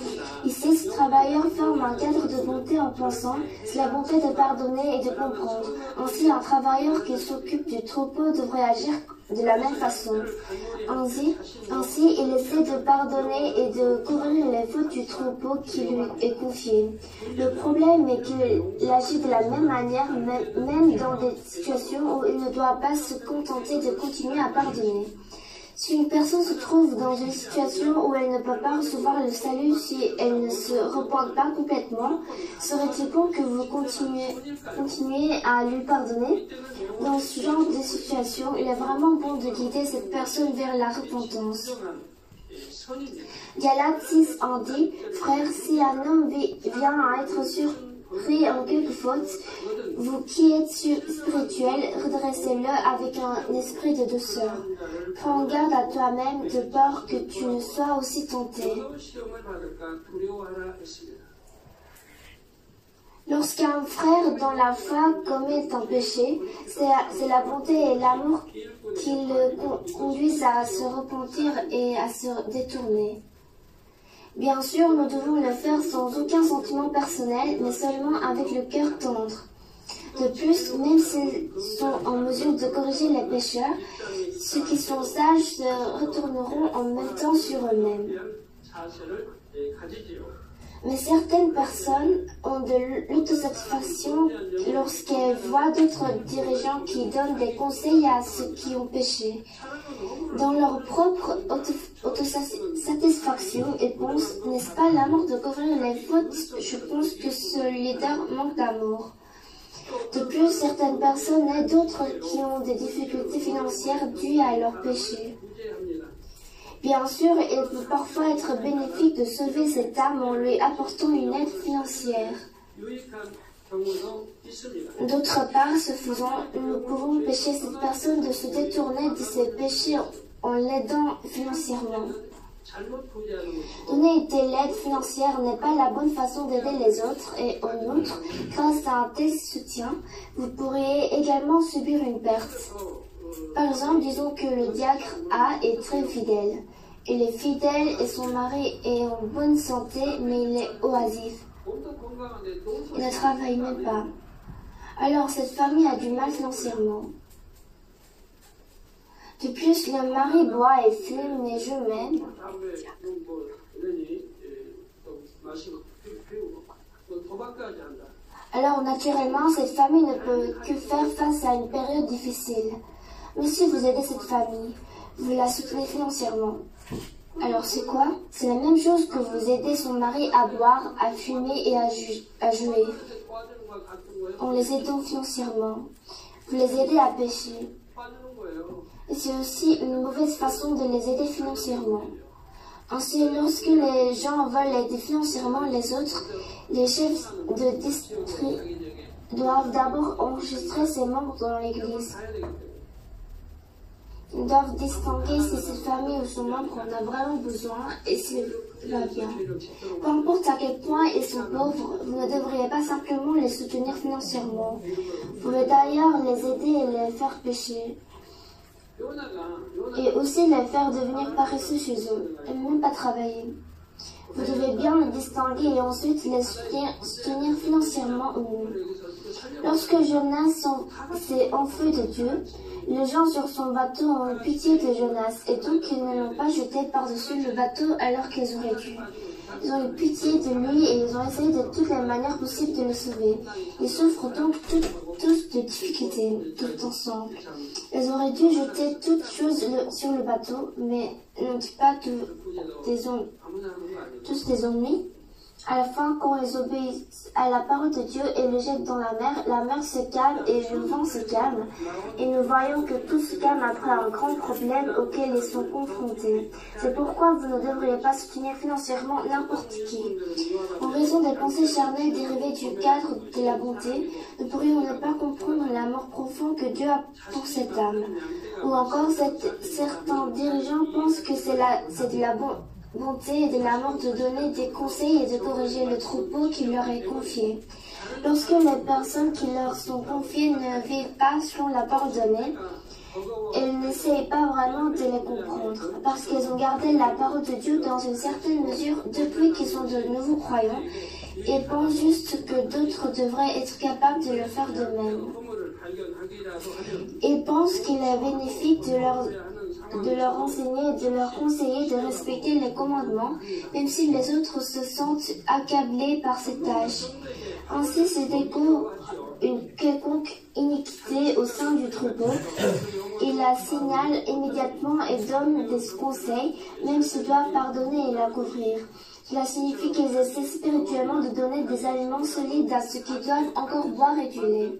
Ici, ce travailleur forme un cadre de bonté en pensant c'est la bonté de pardonner et de comprendre. Ainsi, un travailleur qui s'occupe du troupeau devrait agir de la même façon. Ainsi, il essaie de pardonner et de couvrir les fautes du troupeau qui lui est confié. Le problème est qu'il agit de la même manière, même dans des situations où il ne doit pas se contenter de continuer à pardonner. Si une personne se trouve dans une situation où elle ne peut pas recevoir le salut si elle ne se repent pas complètement, serait-il bon que vous continuiez à lui pardonner? Dans ce genre de situation, il est vraiment bon de guider cette personne vers la repentance. Galates 6 en dit, frère, si un homme vient à être pris en quelque faute, vous qui êtes spirituels, redressez-le avec un esprit de douceur. Prends garde à toi-même de peur que tu ne sois aussi tenté. Lorsqu'un frère dans la foi commet un péché, c'est la bonté et l'amour qui le conduisent à se repentir et à se détourner. Bien sûr, nous devons le faire sans aucun sentiment personnel, mais seulement avec le cœur tendre. De plus, même s'ils sont en mesure de corriger les pécheurs, ceux qui sont sages se retourneront en même temps sur eux-mêmes. Mais certaines personnes ont de l'autosatisfaction lorsqu'elles voient d'autres dirigeants qui donnent des conseils à ceux qui ont péché. Dans leur propre autosatisfaction, ils pensent, n'est-ce pas l'amour de couvrir les fautes? Je pense que ce leader manque d'amour. De plus, certaines personnes aident d'autres qui ont des difficultés financières dues à leur péché. Bien sûr, il peut parfois être bénéfique de sauver cette âme en lui apportant une aide financière. D'autre part, ce faisant, nous pouvons empêcher cette personne de se détourner de ses péchés en l'aidant financièrement. Donner de l'aide financière n'est pas la bonne façon d'aider les autres et en outre, grâce à un tel soutien, vous pourriez également subir une perte. Par exemple, disons que le diacre A est très fidèle. Il est fidèle et son mari est en bonne santé, mais il est oisif. Il ne travaille même pas. Alors cette famille a du mal financièrement. De plus, le mari boit et fume, mais je m'aime. Alors naturellement, cette famille ne peut que faire face à une période difficile. Mais si vous aidez cette famille, vous la soutenez financièrement. Alors c'est quoi? C'est la même chose que vous aidez son mari à boire, à fumer et à jouer. En les aidant financièrement, vous les aidez à pécher. Et c'est aussi une mauvaise façon de les aider financièrement. Ainsi, lorsque les gens veulent aider financièrement les autres, les chefs de district doivent d'abord enregistrer ses membres dans l'église. Ils doivent distinguer si cette famille ou son membre en a vraiment besoin et s'il va bien. Peu importe à quel point ils sont pauvres, vous ne devriez pas simplement les soutenir financièrement. Vous pouvez d'ailleurs les aider et les faire pécher. Et aussi les faire devenir paresseux chez eux, et même pas travailler. Vous devez bien les distinguer et ensuite les soutenir financièrement ou non. Lorsque Jonas s'est enfui de Dieu, les gens sur son bateau ont eu pitié de Jonas et donc ils ne l'ont pas jeté par-dessus le bateau alors qu'ils auraient dû. Ils ont eu pitié de lui et ils ont essayé de toutes les manières possibles de le sauver. Ils souffrent donc tous de difficultés, tout ensemble. Ils auraient dû jeter toutes choses sur le bateau, mais n'ont-ils pas tous des ennuis? À la fin, quand ils obéissent à la parole de Dieu et le jettent dans la mer se calme et le vent se calme. Et nous voyons que tout se calme après un grand problème auquel ils sont confrontés. C'est pourquoi vous ne devriez pas soutenir financièrement n'importe qui. En raison des pensées charnelles dérivées du cadre de la bonté, nous pourrions ne pas comprendre l'amour profond que Dieu a pour cette âme. Ou encore, certains dirigeants pensent que c'est de la bonté et de l'amour de donner des conseils et de corriger le troupeau qui leur est confié. Lorsque les personnes qui leur sont confiées ne vivent pas selon la parole donnée, elles n'essayent pas vraiment de les comprendre, parce qu'elles ont gardé la parole de Dieu dans une certaine mesure depuis qu'ils sont de nouveaux croyants, et pensent juste que d'autres devraient être capables de le faire de même. Ils pensent qu'il est bénéfique de leur enseigner et de leur conseiller de respecter les commandements, même si les autres se sentent accablés par cette tâche. Ainsi, s'ils découvrent une quelconque iniquité au sein du troupeau, ils la signalent immédiatement et donnent des conseils, même s'ils doivent pardonner et la couvrir. Cela signifie qu'ils essaient spirituellement de donner des aliments solides à ceux qui doivent encore boire et du lait.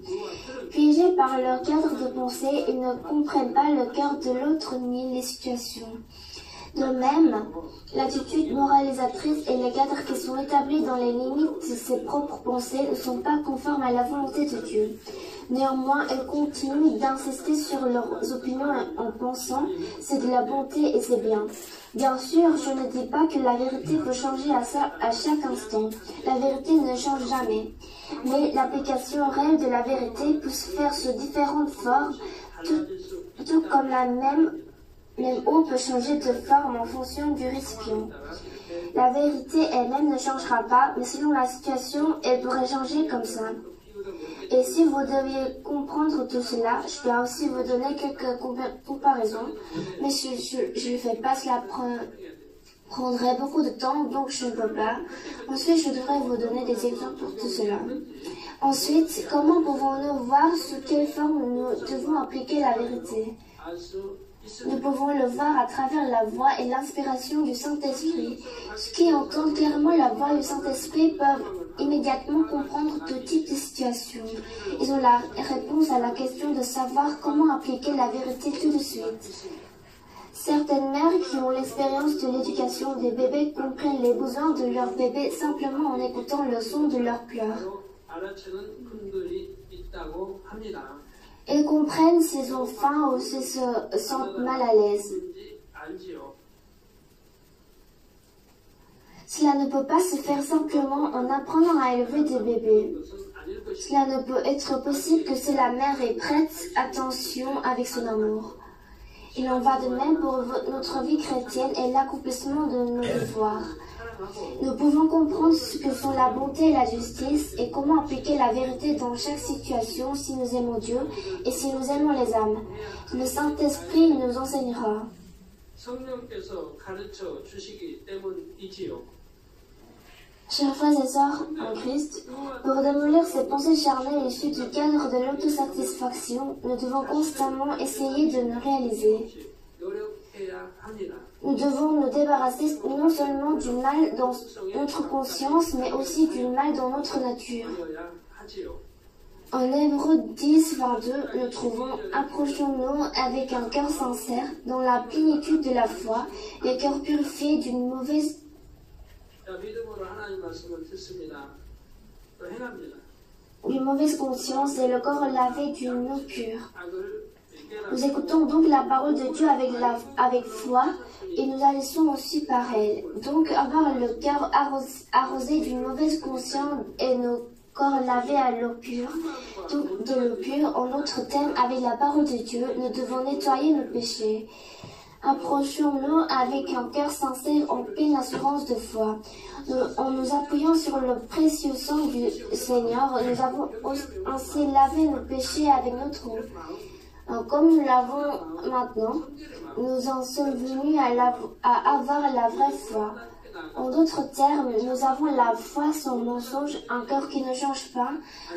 Piégés par leur cadre de pensée, ils ne comprennent pas le cœur de l'autre ni les situations. De même, l'attitude moralisatrice et les cadres qui sont établis dans les limites de ses propres pensées ne sont pas conformes à la volonté de Dieu. Néanmoins, elles continuent d'insister sur leurs opinions en pensant « c'est de la bonté et c'est bien ». Bien sûr, je ne dis pas que la vérité peut changer à chaque instant. La vérité ne change jamais. Mais l'application réelle de la vérité peut se faire sous différentes formes, tout comme la même eau peut changer de forme en fonction du récipient. La vérité elle-même ne changera pas, mais selon la situation, elle pourrait changer comme ça. Et si vous deviez comprendre tout cela, je dois aussi vous donner quelques comparaisons, mais je ne fais pas, cela prendrait beaucoup de temps, donc je ne peux pas. Ensuite, je devrais vous donner des exemples pour tout cela. Ensuite, comment pouvons-nous voir sous quelle forme nous devons appliquer la vérité? Nous pouvons le voir à travers la voix et l'inspiration du Saint-Esprit. Ceux qui entendent clairement la voix du Saint-Esprit peuvent immédiatement comprendre tout type de situation. Ils ont la réponse à la question de savoir comment appliquer la vérité tout de suite. Certaines mères qui ont l'expérience de l'éducation des bébés comprennent les besoins de leur bébé simplement en écoutant le son de leurs pleurs. Elles comprennent s'ils ont faim ou s'ils se sentent mal à l'aise. Cela ne peut pas se faire simplement en apprenant à élever des bébés. Cela ne peut être possible que si la mère est prête attention avec son amour. Il en va de même pour notre vie chrétienne et l'accomplissement de nos devoirs. Nous pouvons comprendre ce que sont la bonté et la justice et comment appliquer la vérité dans chaque situation si nous aimons Dieu et si nous aimons les âmes. Le Saint-Esprit nous enseignera. Chers frères et sœurs en Christ, pour démolir ces pensées charnelles issues du cadre de l'autosatisfaction, nous devons constamment essayer de nous réaliser. Nous devons nous débarrasser non seulement du mal dans notre conscience, mais aussi du mal dans notre nature. En Hébreux 10, 22, nous trouvons « Approchons-nous avec un cœur sincère, dans la plénitude de la foi, les cœurs purifiés d'une mauvaise conscience et le corps lavé d'une eau pure. » Nous écoutons donc la parole de Dieu avec foi et nous agissons aussi par elle. Donc avoir le cœur arrosé d'une mauvaise conscience et nos corps lavés à l'eau pure, donc de l'eau pure, en d'autres termes, avec la parole de Dieu, nous devons nettoyer nos péchés. Approchons-nous avec un cœur sincère en pleine assurance de foi. En nous appuyant sur le précieux sang du Seigneur, nous avons ainsi lavé nos péchés avec notre eau. Comme nous l'avons maintenant, nous en sommes venus à avoir la vraie foi. En d'autres termes, nous avons la foi sans mensonge, un cœur qui ne change pas,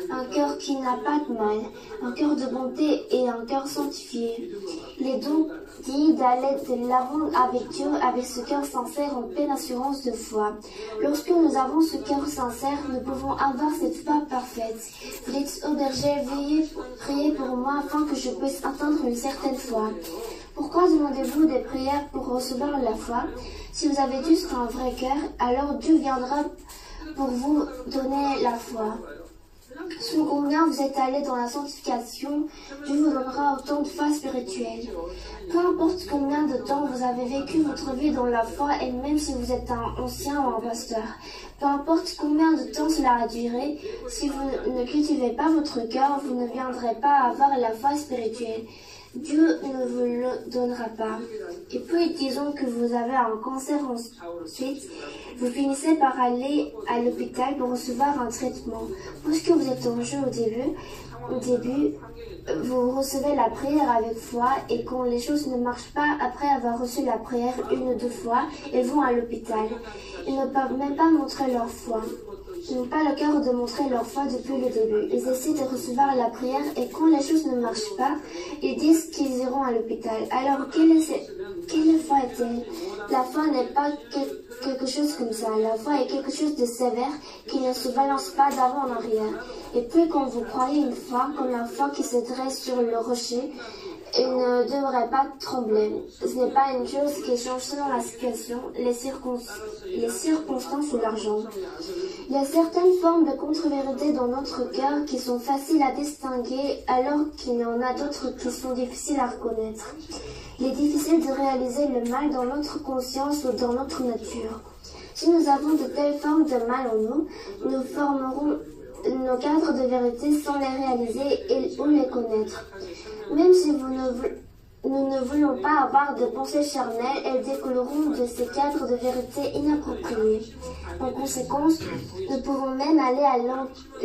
un cœur qui n'a pas de mal, un cœur de bonté et un cœur sanctifié. Il est donc dit d'aller de l'avant avec Dieu avec ce cœur sincère en pleine assurance de foi. Lorsque nous avons ce cœur sincère, nous pouvons avoir cette foi parfaite. Vous dites au berger, veuillez prier pour moi afin que je puisse atteindre une certaine foi. Pourquoi demandez-vous des prières pour recevoir la foi? Si vous avez juste un vrai cœur, alors Dieu viendra pour vous donner la foi. Selon combien vous êtes allé dans la sanctification, Dieu vous donnera autant de foi spirituelle. Peu importe combien de temps vous avez vécu votre vie dans la foi, et même si vous êtes un ancien ou un pasteur, peu importe combien de temps cela a duré, si vous ne cultivez pas votre cœur, vous ne viendrez pas avoir la foi spirituelle. Dieu ne vous le donnera pas. Et puis, disons que vous avez un cancer ensuite, vous finissez par aller à l'hôpital pour recevoir un traitement. Puisque vous êtes en jeu au début, vous recevez la prière avec foi et quand les choses ne marchent pas après avoir reçu la prière une ou deux fois, ils vont à l'hôpital. Ils ne peuvent même pas montrer leur foi. Ils n'ont pas le cœur de montrer leur foi depuis le début. Ils essaient de recevoir la prière et quand les choses ne marchent pas, ils disent qu'ils iront à l'hôpital. Alors, quelle foi est-elle? La foi n'est pas quelque chose comme ça. La foi est quelque chose de sévère qui ne se balance pas d'avant en arrière. Et puis, quand vous croyez une foi, comme la foi qui se dresse sur le rocher, il ne devrait pas trembler. Ce n'est pas une chose qui change selon la situation, les circonstances ou l'argent. Il y a certaines formes de contre-vérité dans notre cœur qui sont faciles à distinguer alors qu'il y en a d'autres qui sont difficiles à reconnaître. Il est difficile de réaliser le mal dans notre conscience ou dans notre nature. Si nous avons de telles formes de mal en nous, nous formerons nos cadres de vérité sans les réaliser ou les connaître. Même si nous ne voulons pas avoir de pensées charnelles, elles découleront de ces cadres de vérité inappropriés. En conséquence, nous pouvons même aller à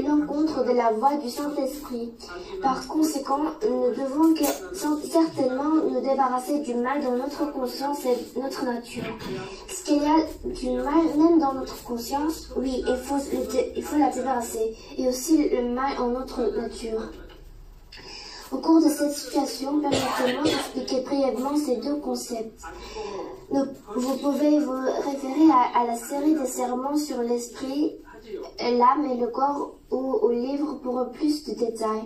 l'encontre de la voix du Saint-Esprit. Par conséquent, nous devons certainement nous débarrasser du mal dans notre conscience et notre nature. Est-ce qu'il y a du mal même dans notre conscience? Oui, il faut la débarrasser. Et aussi le mal en notre nature. Au cours de cette situation, permettez-moi d'expliquer brièvement ces deux concepts. Vous pouvez vous référer à la série des sermons sur l'esprit, l'âme et le corps ou au livre pour plus de détails.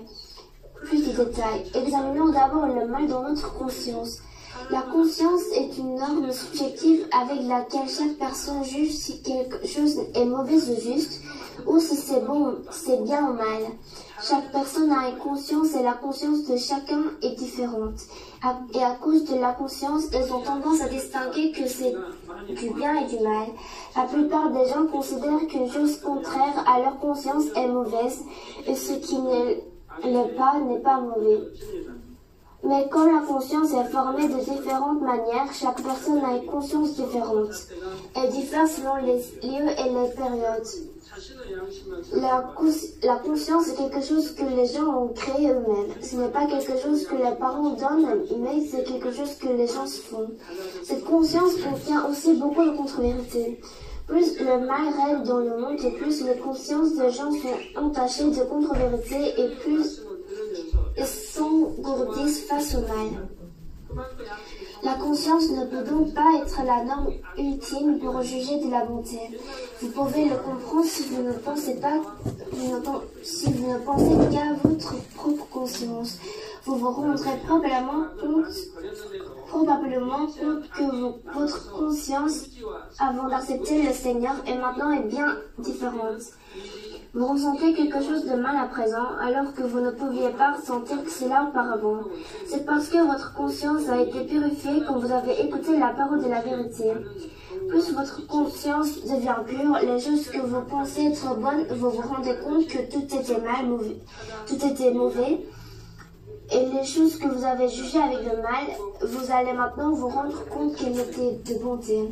Examinons d'abord le mal dans notre conscience. La conscience est une norme subjective avec laquelle chaque personne juge si quelque chose est mauvais ou juste, ou si c'est bon, c'est bien ou mal. Chaque personne a une conscience et la conscience de chacun est différente. Et à cause de la conscience, elles ont tendance à distinguer que c'est du bien et du mal. La plupart des gens considèrent qu'une chose contraire à leur conscience est mauvaise et ce qui ne l'est pas n'est pas mauvais. Mais comme la conscience est formée de différentes manières, chaque personne a une conscience différente. Elle diffère selon les lieux et les périodes. La conscience est quelque chose que les gens ont créé eux-mêmes. Ce n'est pas quelque chose que les parents donnent, mais c'est quelque chose que les gens se font. Cette conscience contient aussi beaucoup de contre-vérités. Plus le mal règne dans le monde, et plus les consciences des gens sont entachées de contre-vérités et plus ils s'engourdissent face au mal. La conscience ne peut donc pas être la norme ultime pour juger de la bonté. Vous pouvez le comprendre si vous ne pensez qu'à votre propre conscience. Vous vous rendrez probablement compte que votre conscience, avant d'accepter le Seigneur, est maintenant bien différente. Vous ressentez quelque chose de mal à présent, alors que vous ne pouviez pas ressentir cela auparavant. C'est parce que votre conscience a été purifiée quand vous avez écouté la parole de la vérité. Plus votre conscience devient pure, les choses que vous pensez être bonnes, vous vous rendez compte que tout était mauvais. Et les choses que vous avez jugées avec le mal, vous allez maintenant vous rendre compte qu'elles étaient de bonté.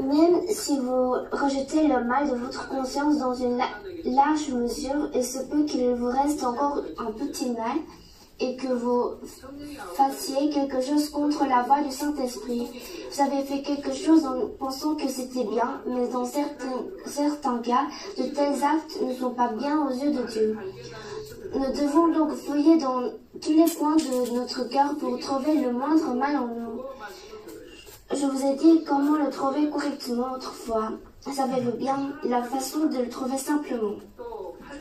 Même si vous rejetez le mal de votre conscience dans une large mesure, il se peut qu'il vous reste encore un petit mal et que vous fassiez quelque chose contre la voix du Saint-Esprit. Vous avez fait quelque chose en pensant que c'était bien, mais dans certains cas, de tels actes ne sont pas bien aux yeux de Dieu. Nous devons donc fouiller dans tous les coins de notre cœur pour trouver le moindre mal en nous. Je vous ai dit comment le trouver correctement autrefois. Savez-vous bien la façon de le trouver simplement?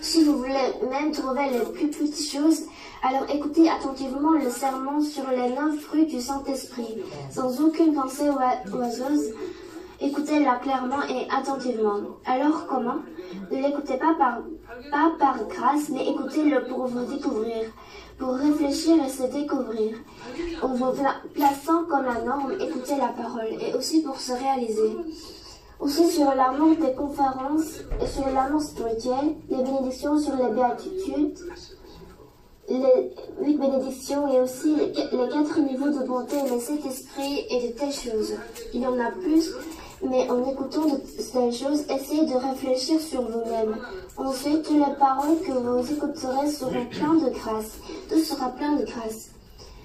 Si vous voulez même trouver les plus petites choses, alors écoutez attentivement le sermon sur les 9 fruits du Saint-Esprit, sans aucune pensée oiseuse. Écoutez-la clairement et attentivement. Alors comment? Ne l'écoutez pas par grâce, mais écoutez-le pour vous découvrir, pour réfléchir et se découvrir. En vous plaçant comme la norme, écoutez la parole, et aussi pour se réaliser. Aussi sur l'amour des conférences et sur l'amour spirituel, les bénédictions sur les béatitudes, les 8 bénédictions et aussi les 4 niveaux de bonté, les 7 esprits et de telles choses. Il y en a plus, mais en écoutant de telles choses, essayez de réfléchir sur vous-même. Ensuite, toutes les paroles que vous écouterez seront pleines de grâce. Tout sera plein de grâce.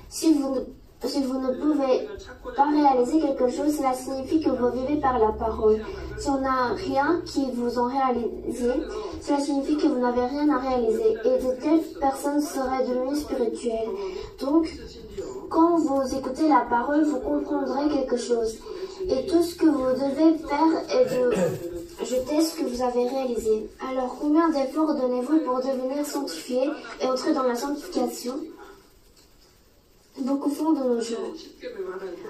Si vous ne pouvez pas réaliser quelque chose, cela signifie que vous vivez par la parole. Si on n'a rien qui vous en réalisé, cela signifie que vous n'avez rien à réaliser. Et de telles personnes seraient devenues spirituelles. Donc, quand vous écoutez la parole, vous comprendrez quelque chose. Et tout ce que vous devez faire est de jeter ce que vous avez réalisé. Alors, combien d'efforts donnez-vous pour devenir sanctifié et entrer dans la sanctification? beaucoup font de nos jours.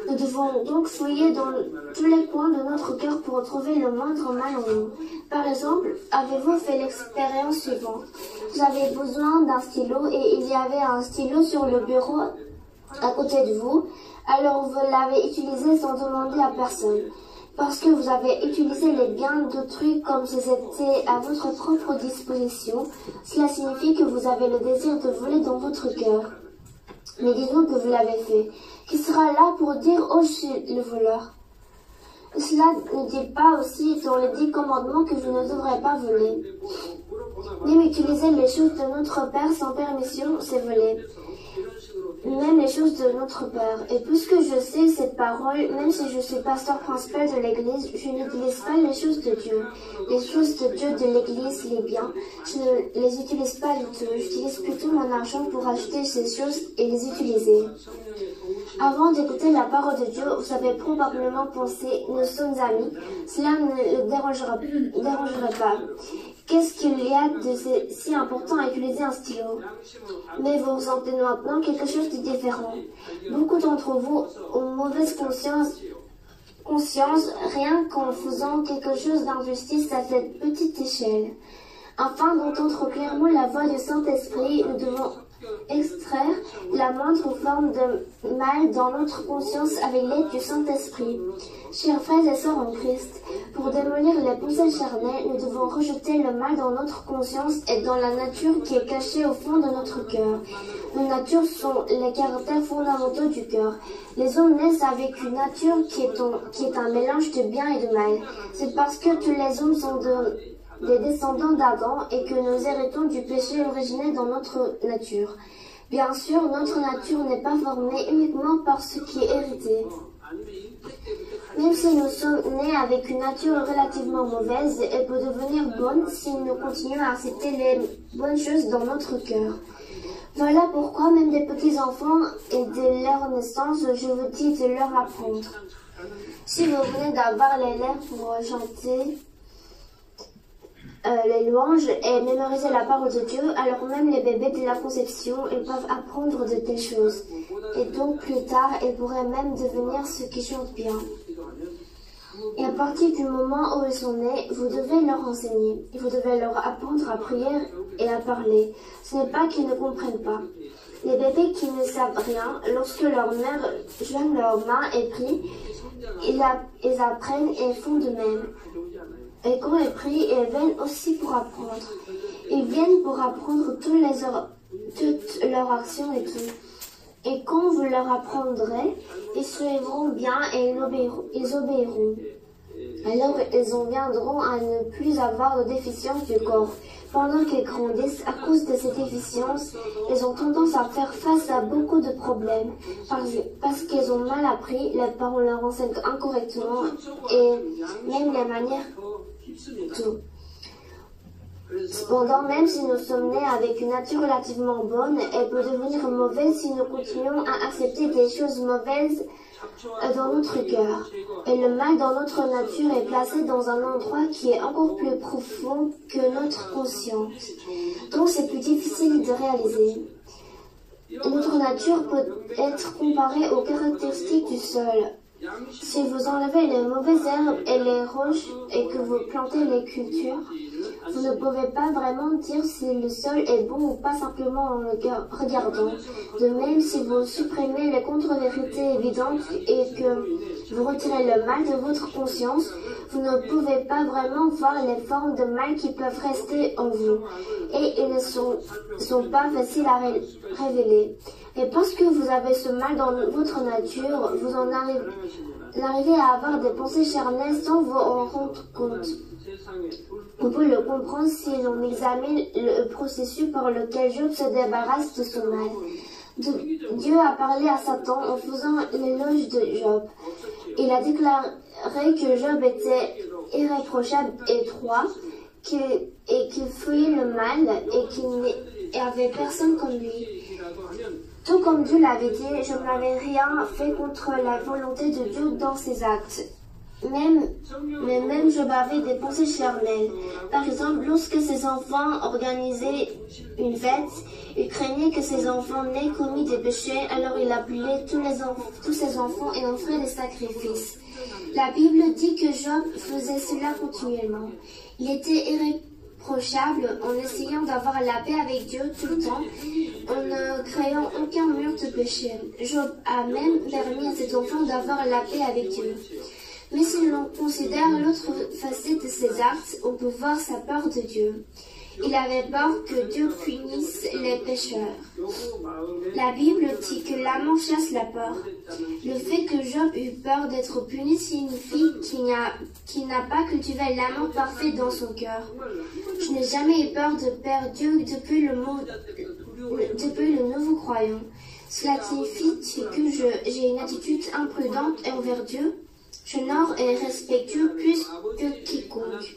Nous devons donc fouiller dans tous les coins de notre cœur pour trouver le moindre mal en nous. Par exemple, avez-vous fait l'expérience suivante? Vous avez besoin d'un stylo et il y avait un stylo sur le bureau à côté de vous, alors vous l'avez utilisé sans demander à personne. Parce que vous avez utilisé les biens d'autrui comme si c'était à votre propre disposition, cela signifie que vous avez le désir de voler dans votre cœur. Mais disons que vous l'avez fait. Qui sera là pour dire « Oh, je suis le voleur » Cela ne dit pas aussi dans les 10 commandements que je ne devrais pas voler. Même utiliser les choses de notre Père sans permission, c'est voler. Même les choses de notre Père. Et puisque je sais cette parole, même si je suis pasteur principal de l'Église, je n'utilise pas les choses de Dieu. Les choses de Dieu de l'Église, les biens, je ne les utilise pas du tout. J'utilise plutôt mon argent pour acheter ces choses et les utiliser. Avant d'écouter la parole de Dieu, vous avez probablement pensé « Nous sommes amis ». Cela ne le dérangerait pas. Qu'est-ce qu'il y a de si important à utiliser un stylo? Mais vous ressentez maintenant quelque chose de différent. Beaucoup d'entre vous ont mauvaise conscience rien qu'en faisant quelque chose d'injustice à cette petite échelle. Afin d'entendre clairement la voix du Saint-Esprit, nous devons extraire la moindre forme de mal dans notre conscience avec l'aide du Saint-Esprit. Chers frères et sœurs en Christ, pour démolir les pensées charnelles, nous devons rejeter le mal dans notre conscience et dans la nature qui est cachée au fond de notre cœur. Nos natures sont les caractères fondamentaux du cœur. Les hommes naissent avec une nature qui est un mélange de bien et de mal. C'est parce que tous les hommes sont des descendants d'Adam et que nous héritons du péché originel dans notre nature. Bien sûr, notre nature n'est pas formée uniquement par ce qui est hérité. Même si nous sommes nés avec une nature relativement mauvaise, elle peut devenir bonne si nous continuons à accepter les bonnes choses dans notre cœur. Voilà pourquoi même des petits enfants et dès leur naissance, je vous dis de leur apprendre. Si vous venez d'avoir les lèvres pour chanter les louanges et mémoriser la parole de Dieu, alors même les bébés de la conception, ils peuvent apprendre de telles choses. Et donc plus tard, ils pourraient même devenir ceux qui chantent bien. Et à partir du moment où ils sont nés, vous devez leur enseigner. Vous devez leur apprendre à prier et à parler. Ce n'est pas qu'ils ne comprennent pas. Les bébés qui ne savent rien, lorsque leur mère joigne leurs mains et prie, ils apprennent et font de même. Et quand ils prient, ils viennent aussi pour apprendre. Ils viennent pour apprendre toutes leurs actions et tout. Et quand vous leur apprendrez, ils suivront bien et ils obéiront. Alors ils en viendront à ne plus avoir de déficience du corps. Pendant qu'ils grandissent, à cause de ces déficiences, ils ont tendance à faire face à beaucoup de problèmes. Parce qu'ils ont mal appris, les parents leur enseignent incorrectement et même les manières tout. Cependant, même si nous sommes nés avec une nature relativement bonne, elle peut devenir mauvaise si nous continuons à accepter des choses mauvaises dans notre cœur. Et le mal dans notre nature est placé dans un endroit qui est encore plus profond que notre conscience. Donc c'est plus difficile de réaliser. Notre nature peut être comparée aux caractéristiques du sol. Si vous enlevez les mauvaises herbes et les roches et que vous plantez les cultures, vous ne pouvez pas vraiment dire si le sol est bon ou pas simplement en le regardant. De même, si vous supprimez les contre-vérités évidentes et que vous retirez le mal de votre conscience, vous ne pouvez pas vraiment voir les formes de mal qui peuvent rester en vous. Et ils ne sont pas faciles à révéler. Et parce que vous avez ce mal dans votre nature, vous en arrivez à avoir des pensées charnelles sans vous en rendre compte. On peut le comprendre si l'on examine le processus par lequel Job se débarrasse de son mal. Dieu a parlé à Satan en faisant l'éloge de Job. Il a déclaré que Job était irréprochable et droit, et qu'il fuyait le mal et qu'il n'y avait personne comme lui. Tout comme Dieu l'avait dit, je n'avais rien fait contre la volonté de Dieu dans ses actes. Mais même Job avait des pensées charnelles. Par exemple, lorsque ses enfants organisaient une fête, il craignait que ses enfants n'aient commis des péchés, alors il appelait tous ses enfants et offrait des sacrifices. La Bible dit que Job faisait cela continuellement. Il était irréprochable en essayant d'avoir la paix avec Dieu tout le temps, en ne créant aucun mur de péché. Job a même permis à ses enfants d'avoir la paix avec Dieu. Mais si l'on considère l'autre facette de ses actes, on peut voir sa peur de Dieu. Il avait peur que Dieu punisse les pécheurs. La Bible dit que l'amour chasse la peur. Le fait que Job eut peur d'être puni signifie qu'il n'a pas cultivé l'amour parfait dans son cœur. Je n'ai jamais eu peur de perdre Dieu depuis le nouveau croyant. Cela signifie que j'ai une attitude imprudente envers Dieu. J'honore et respecte Dieu plus que quiconque.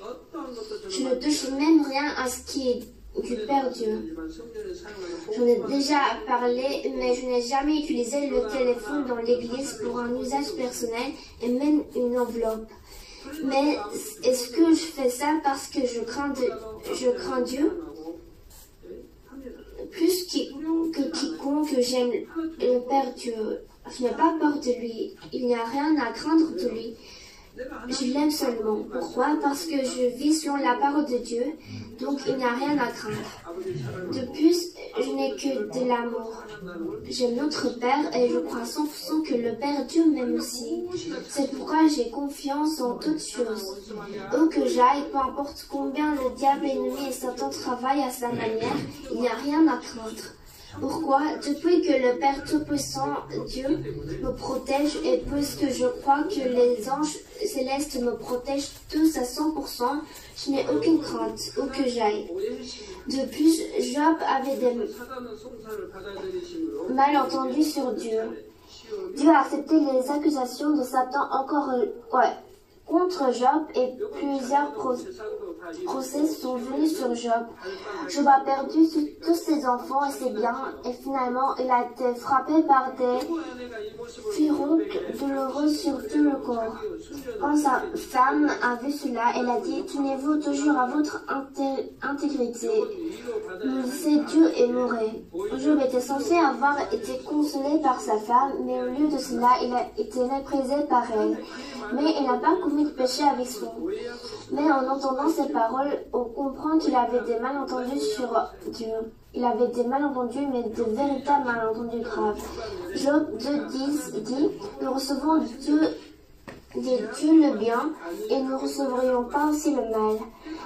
Je ne touche même rien à ce qui est du Père Dieu. J'en ai déjà parlé, mais je n'ai jamais utilisé le téléphone dans l'église pour un usage personnel et même une enveloppe. Mais est-ce que je fais ça parce que je crains Dieu? Plus que quiconque, j'aime le Père Dieu. Je n'ai pas peur de lui. Il n'y a rien à craindre de lui. Je l'aime seulement. Pourquoi? Parce que je vis selon la parole de Dieu, donc il n'y a rien à craindre. De plus, je n'ai que de l'amour. J'aime notre Père et je crois 100% que le Père Dieu m'aime aussi. C'est pourquoi j'ai confiance en toutes choses. Où que j'aille, peu importe combien le diable ennemi et Satan travaillent à sa manière, il n'y a rien à craindre. Pourquoi? Depuis que le Père Tout-Puissant, Dieu, me protège et puisque je crois que les anges célestes me protègent tous à 100%, je n'ai aucune crainte où que j'aille. De plus, Job avait des malentendus sur Dieu. Dieu a accepté les accusations de Satan contre Job et plusieurs procès sont venus sur Job. Job a perdu tous ses enfants et ses biens et finalement il a été frappé par des furoncles douloureuses sur tout le corps. Quand sa femme a vu cela, elle a dit « Tenez-vous toujours à votre intégrité. Maudissez Dieu et mourrez. » Job était censé avoir été consolé par sa femme, mais au lieu de cela, il a été méprisé par elle. Mais il n'a pas commis de péché avec son. Mais en entendant ces paroles, on comprend qu'il avait des malentendus sur Dieu. Il avait des malentendus, mais de véritables malentendus graves. Job 2,10 dit « Nous recevons de Dieu le bien, et nous ne recevrions pas aussi le mal. »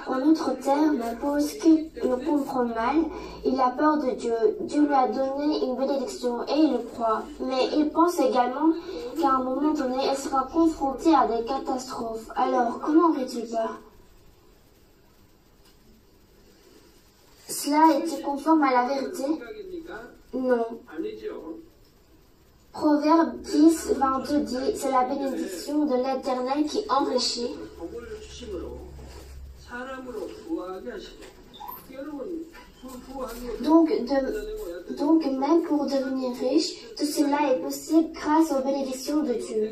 En outre terme, puisqu'il comprend mal, il a peur de Dieu. Dieu lui a donné une bénédiction et il le croit. Mais il pense également qu'à un moment donné, il sera confronté à des catastrophes. Alors, comment aurait-il peur? Cela est-il conforme à la vérité? Non. Proverbe 10, 22 dit, c'est la bénédiction de l'Éternel qui enrichit. Donc même pour devenir riche, tout cela est possible grâce aux bénédictions de Dieu.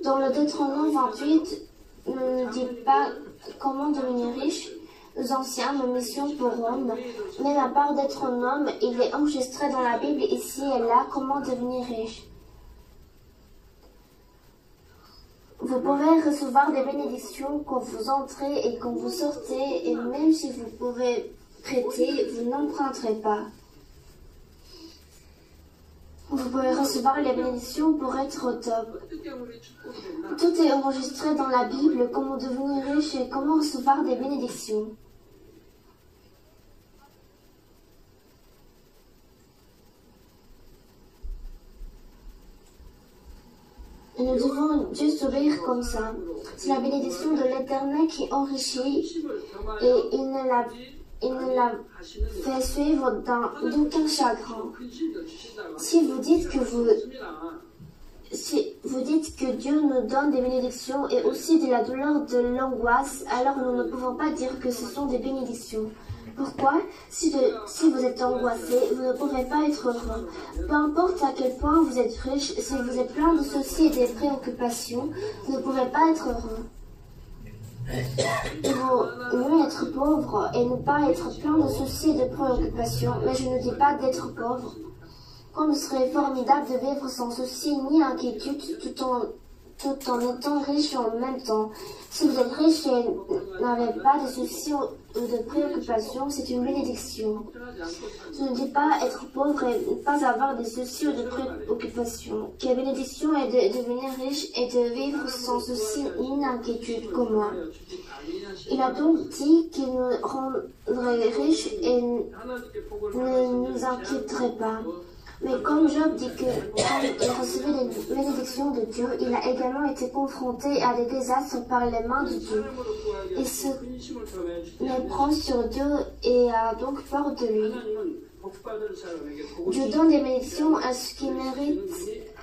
Dans le Deutéronome 28, ne dit pas comment devenir riche. Nos anciens, nos missions pour Rome, même à part d'être un homme, il est enregistré dans la Bible ici et là comment devenir riche. Vous pouvez recevoir des bénédictions quand vous entrez et quand vous sortez, et même si vous pouvez prêter, vous n'emprunterez pas. Vous pouvez recevoir les bénédictions pour être au top. Tout est enregistré dans la Bible, comment devenir riche et comment recevoir des bénédictions. Nous devons juste obéir comme ça. C'est la bénédiction de l'Éternel qui enrichit et il ne la fait suivre d'aucun chagrin. Si vous dites que Dieu nous donne des bénédictions et aussi de la douleur, de l'angoisse, alors nous ne pouvons pas dire que ce sont des bénédictions. Pourquoi? Si vous êtes angoissé, vous ne pourrez pas être heureux. Peu importe à quel point vous êtes riche, si vous êtes plein de soucis et des préoccupations, vous ne pouvez pas être heureux. Il vaut mieux être pauvre et ne pas être plein de soucis et de préoccupations, mais je ne dis pas d'être pauvre. Comme il serait formidable de vivre sans soucis ni inquiétude tout en étant riche en même temps. Si vous êtes riche et n'avez pas de soucis ou de préoccupations, c'est une bénédiction. Je ne dis pas être pauvre et ne pas avoir de soucis ou de préoccupations. Quelle bénédiction est de devenir riche et de vivre sans soucis ni inquiétude comme moi. Il a donc dit qu'il nous rendrait riches et ne nous inquiéterait pas. Mais comme Job dit que quand il recevait les bénédictions de Dieu, il a également été confronté à des désastres par les mains de Dieu. Il se méprend sur Dieu et a donc peur de lui. Dieu donne des bénédictions à ceux qui méritent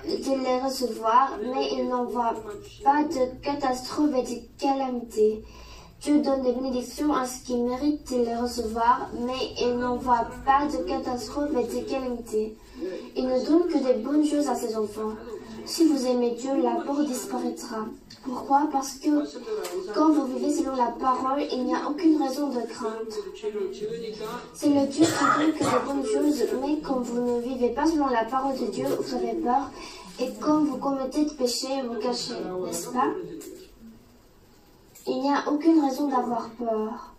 de les recevoir, mais il n'envoie pas de catastrophes et de calamités. Dieu donne des bénédictions à ceux qui méritent de les recevoir, mais il n'envoie pas de catastrophes et de calamités. Il ne donne que des bonnes choses à ses enfants. Si vous aimez Dieu, la peur disparaîtra. Pourquoi? Parce que quand vous vivez selon la parole, il n'y a aucune raison de crainte. C'est le Dieu qui donne que des bonnes choses, mais quand vous ne vivez pas selon la parole de Dieu, vous avez peur, et quand vous commettez de péché, vous cachez, n'est-ce pas? Il n'y a aucune raison d'avoir peur.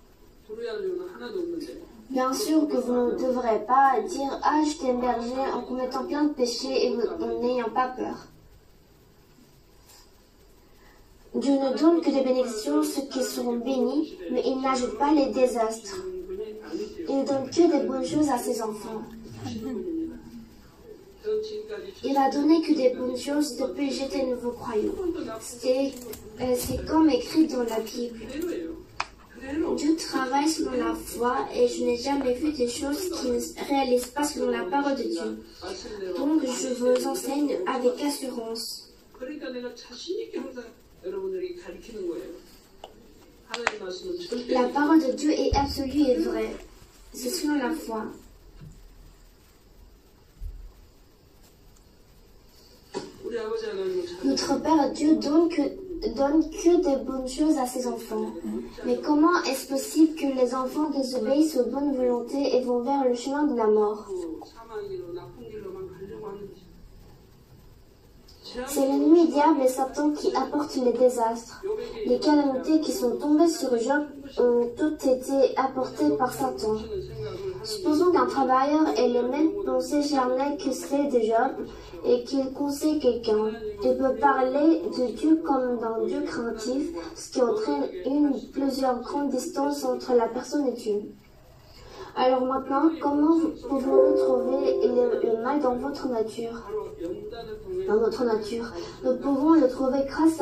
Bien sûr que vous ne devrez pas dire « Ah, je t'ai hébergé en commettant plein de péchés et en n'ayant pas peur ». Dieu ne donne que des bénédictions, ceux qui seront bénis, mais il n'ajoute pas les désastres. Il ne donne que des bonnes choses à ses enfants. Il a donné que des bonnes choses depuis que j'étais nouveau croyant. C'est comme écrit dans la Bible. Dieu travaille selon la foi et je n'ai jamais vu des choses qui ne réalisent pas selon la parole de Dieu. Donc je vous enseigne avec assurance. La parole de Dieu est absolue et vraie. C'est selon la foi. Notre Père Dieu donne que des bonnes choses à ses enfants. Mais comment est-ce possible que les enfants désobéissent aux bonnes volontés et vont vers le chemin de la mort? C'est l'ennemi diable et Satan qui apportent les désastres. Les calamités qui sont tombées sur Job ont toutes été apportées par Satan. Supposons qu'un travailleur ait les mêmes pensées charnelles que celles de Job et qu'il conseille quelqu'un. Il peut parler de Dieu comme d'un Dieu craintif, ce qui entraîne plusieurs grandes distances entre la personne et Dieu. Alors maintenant, comment pouvons-nous trouver le mal dans votre nature? Dans notre nature, nous pouvons le trouver grâce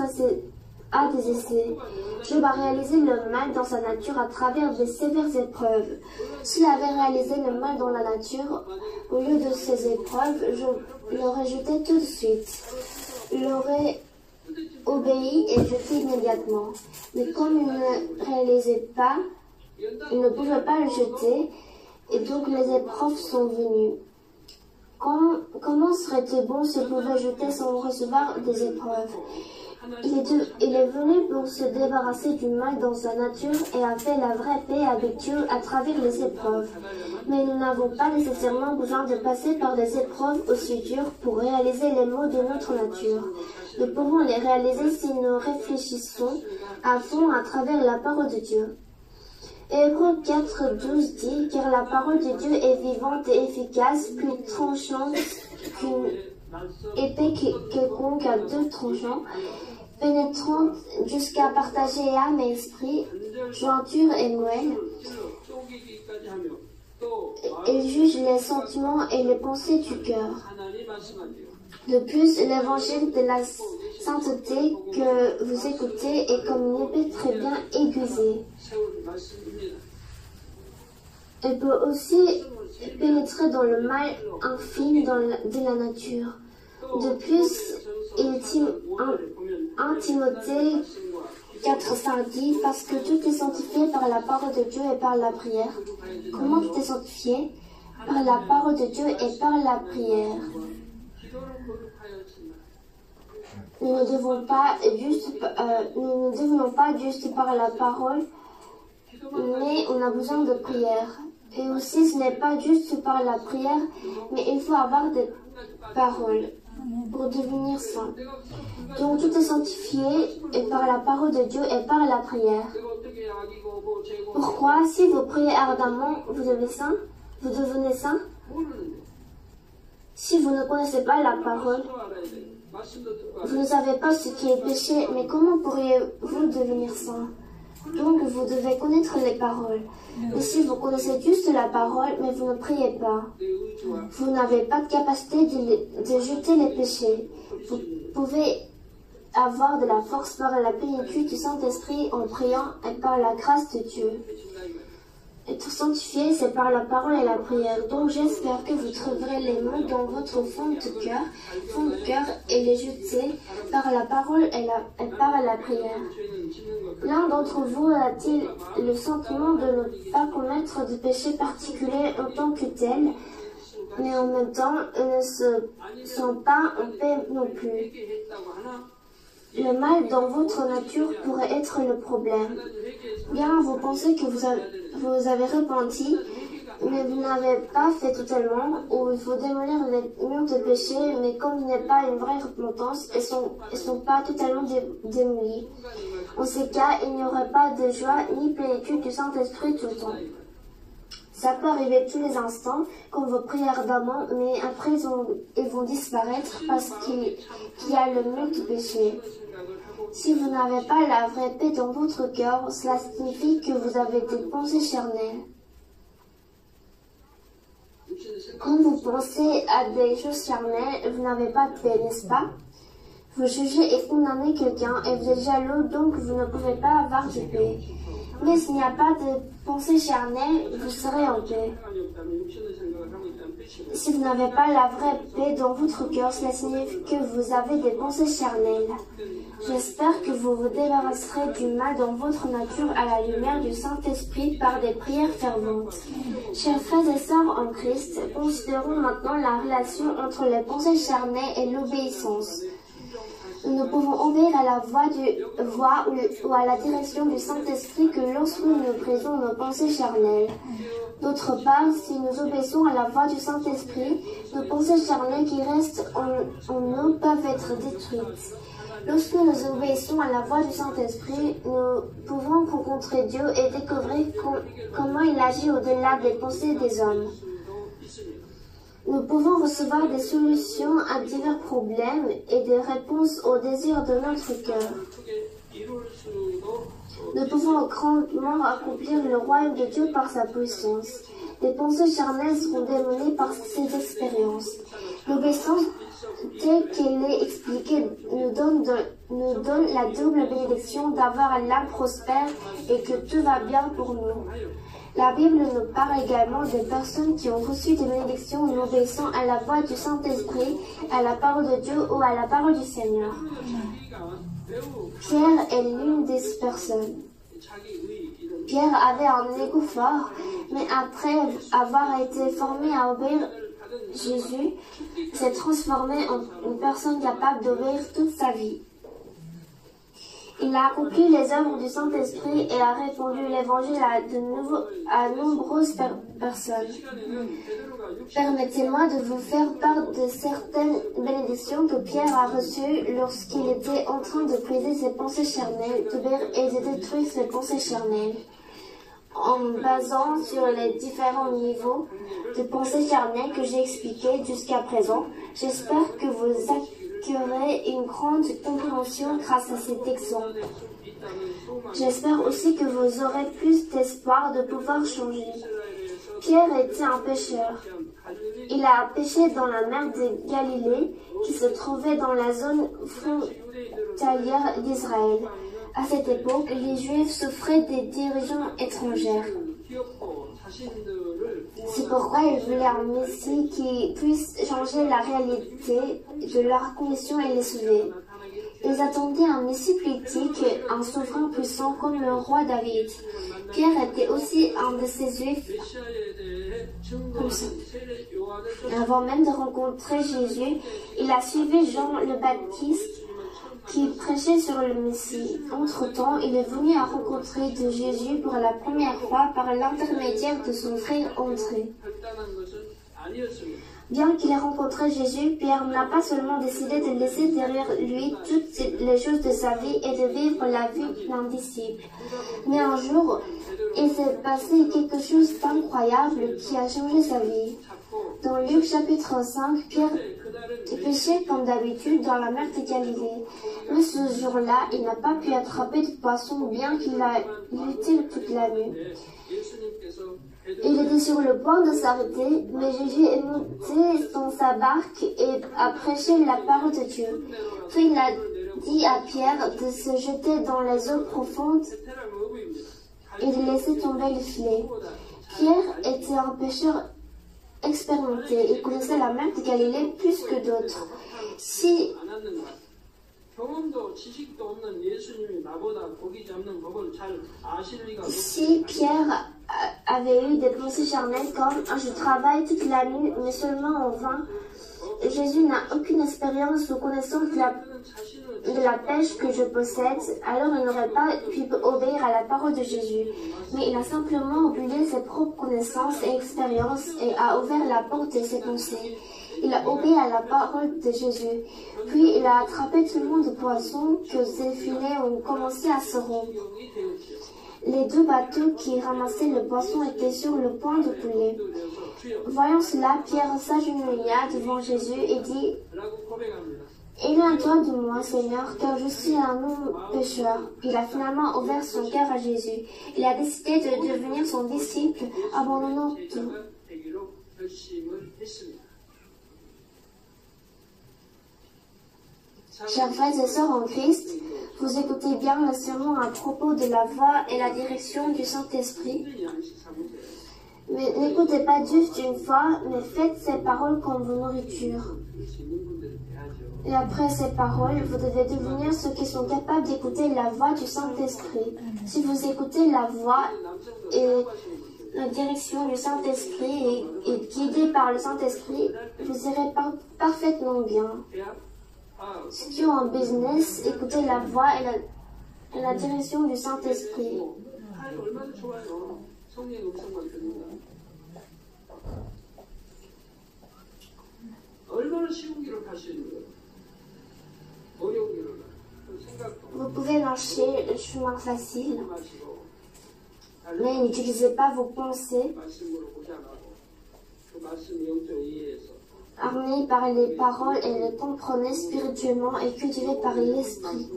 à des essais. Job a réalisé le mal dans sa nature à travers des sévères épreuves. S'il avait réalisé le mal dans la nature, au lieu de ces épreuves, je l'aurais jeté tout de suite. Il aurait obéi et jeté immédiatement. Mais comme il ne réalisait pas, il ne pouvait pas le jeter, et donc les épreuves sont venues. Comment serait-il bon s'il pouvait jeter sans recevoir des épreuves? Il est venu pour se débarrasser du mal dans sa nature et a fait la vraie paix avec Dieu à travers les épreuves. Mais nous n'avons pas nécessairement besoin de passer par des épreuves aussi dures pour réaliser les maux de notre nature. Nous pouvons les réaliser si nous réfléchissons à fond à travers la parole de Dieu. Hébreux 4:12 dit « Car la parole de Dieu est vivante et efficace, plus tranchante qu'une épée quelconque à deux tranchants, pénétrante jusqu'à partager âme et esprit, jointure et moelle, et juge les sentiments et les pensées du cœur. » De plus, l'évangile de la sainteté que vous écoutez est comme une épée très bien aiguisée. Elle peut aussi pénétrer dans le mal infime de la nature. De plus, 1 Timothée 4:5 dit, parce que tout est sanctifié par la parole de Dieu et par la prière. Comment tout est sanctifié? Par la parole de Dieu et par la prière. Nous ne devenons pas juste par la parole, mais on a besoin de prière. Et aussi, ce n'est pas juste par la prière, mais il faut avoir des paroles pour devenir saint. Donc tout est sanctifié et par la parole de Dieu et par la prière. Pourquoi? Si vous priez ardemment, vous devenez saint? Vous devenez saint? Si vous ne connaissez pas la parole, vous ne savez pas ce qui est péché, mais comment pourriez-vous devenir saint? Donc vous devez connaître les paroles. Et si vous connaissez juste la parole, mais vous ne priez pas, vous n'avez pas de capacité de jeter les péchés. Vous pouvez avoir de la force par la plénitude du Saint-Esprit en priant et par la grâce de Dieu. Être sanctifié, c'est par la parole et la prière. Donc j'espère que vous trouverez les mots dans votre fond de cœur et les jeter par la parole et par la prière. L'un d'entre vous a-t-il le sentiment de ne pas commettre de péché particulier en tant que tel, mais en même temps ne se sent pas en paix non plus? Le mal dans votre nature pourrait être le problème. Bien, vous pensez que vous avez repenti, mais vous n'avez pas fait totalement, ou il faut démolir les murs de péché, mais comme il n'est pas une vraie repentance, ils sont pas totalement démolis. En ces cas, il n'y aurait pas de joie ni plénitude du Saint-Esprit tout le temps. Ça peut arriver tous les instants, comme vos prières d'amant, mais après ils vont disparaître parce qu'il y a le mur du péché. Si vous n'avez pas la vraie paix dans votre cœur, cela signifie que vous avez des pensées charnelles. Quand vous pensez à des choses charnelles, vous n'avez pas de paix, n'est-ce pas? Vous jugez et condamnez quelqu'un et vous êtes jaloux, donc vous ne pouvez pas avoir de paix. Mais s'il n'y a pas de pensée charnelle, vous serez en paix. Si vous n'avez pas la vraie paix dans votre cœur, cela signifie que vous avez des pensées charnelles. J'espère que vous vous débarrasserez du mal dans votre nature à la lumière du Saint-Esprit par des prières ferventes. Chers frères et sœurs en Christ, considérons maintenant la relation entre les pensées charnelles et l'obéissance. Nous ne pouvons obéir à la voix ou à la direction du Saint-Esprit que lorsque nous brisons nos pensées charnelles. D'autre part, si nous obéissons à la voix du Saint-Esprit, nos pensées charnelles qui restent en nous peuvent être détruites. Lorsque nous obéissons à la voix du Saint-Esprit, nous pouvons rencontrer Dieu et découvrir comment il agit au-delà des pensées des hommes. Nous pouvons recevoir des solutions à divers problèmes et des réponses aux désirs de notre cœur. Nous pouvons grandement accomplir le royaume de Dieu par sa puissance. Les pensées charnelles seront démonies par ces expériences. L'obéissance, telle qu'elle est expliquée, nous donne la double bénédiction d'avoir l'âme prospère et que tout va bien pour nous. La Bible nous parle également des personnes qui ont reçu des bénédictions en obéissant à la voix du Saint-Esprit, à la parole de Dieu ou à la parole du Seigneur. Pierre est l'une de ces personnes. Pierre avait un ego fort, mais après avoir été formé à obéir Jésus, s'est transformé en une personne capable d'obéir toute sa vie. Il a accompli les œuvres du Saint-Esprit et a répandu l'évangile à nombreuses personnes. Permettez-moi de vous faire part de certaines bénédictions que Pierre a reçues lorsqu'il était en train de briser ses pensées charnelles, et de détruire ses pensées charnelles. En basant sur les différents niveaux de pensées charnelles que j'ai expliqués jusqu'à présent, j'espère que vous acquérez une grande compréhension grâce à cet exemple. J'espère aussi que vous aurez plus d'espoir de pouvoir changer. Pierre était un pécheur. Il a péché dans la mer de Galilée, qui se trouvait dans la zone frontalière d'Israël. À cette époque, les Juifs souffraient des dirigeants étrangères. C'est pourquoi ils voulaient un Messie qui puisse changer la réalité de leur condition et les sauver. Ils attendaient un messie politique, un souverain puissant comme le roi David. Pierre était aussi un de ces juifs comme ça. Avant même de rencontrer Jésus, il a suivi Jean le Baptiste qui prêchait sur le Messie. Entre-temps, il est venu à rencontrer de Jésus pour la première fois par l'intermédiaire de son frère André. Bien qu'il ait rencontré Jésus, Pierre n'a pas seulement décidé de laisser derrière lui toutes les choses de sa vie et de vivre la vie d'un disciple. Mais un jour, il s'est passé quelque chose d'incroyable qui a changé sa vie. Dans Luc chapitre 5, Pierre pêchait comme d'habitude dans la mer de Galilée. Mais ce jour-là, il n'a pas pu attraper de poisson bien qu'il a lutté toute la nuit. Il était sur le point de s'arrêter, mais Jésus est monté dans sa barque et a prêché la parole de Dieu. Puis il a dit à Pierre de se jeter dans les eaux profondes et de laisser tomber le filet. Pierre était un pêcheur expérimenté. Il connaissait la mer de Galilée plus que d'autres. Si Pierre avait eu des pensées charnelles comme « je travaille toute la nuit, mais seulement en vain », Jésus n'a aucune expérience ou connaissance de la pêche que je possède, alors il n'aurait pas pu obéir à la parole de Jésus. Mais il a simplement oublié ses propres connaissances et expériences et a ouvert la porte de ses pensées. Il a obéi à la parole de Jésus. Puis il a attrapé tellement de poissons que ses filets ont commencé à se rompre. Les deux bateaux qui ramassaient le poisson étaient sur le point de couler. Voyant cela, Pierre s'agenouilla devant Jésus et dit « Éloigne-toi de moi, Seigneur, car je suis un homme pécheur. » Il a finalement ouvert son cœur à Jésus. Il a décidé de devenir son disciple, abandonnant tout. Chers frères et sœurs en Christ, vous écoutez bien le sermon à propos de la voix et la direction du Saint-Esprit. Mais n'écoutez pas juste une fois, mais faites ces paroles comme vos nourritures. Et après ces paroles, vous devez devenir ceux qui sont capables d'écouter la voix du Saint-Esprit. Si vous écoutez la voix et la direction du Saint-Esprit et guidé par le Saint-Esprit, vous irez parfaitement bien. Ceux qui ont un business, écoutez la voix et la direction du Saint-Esprit. Vous pouvez marcher le chemin facile, mais n'utilisez pas vos pensées. Armés par les paroles et les comprenez spirituellement et cultivés par l'esprit.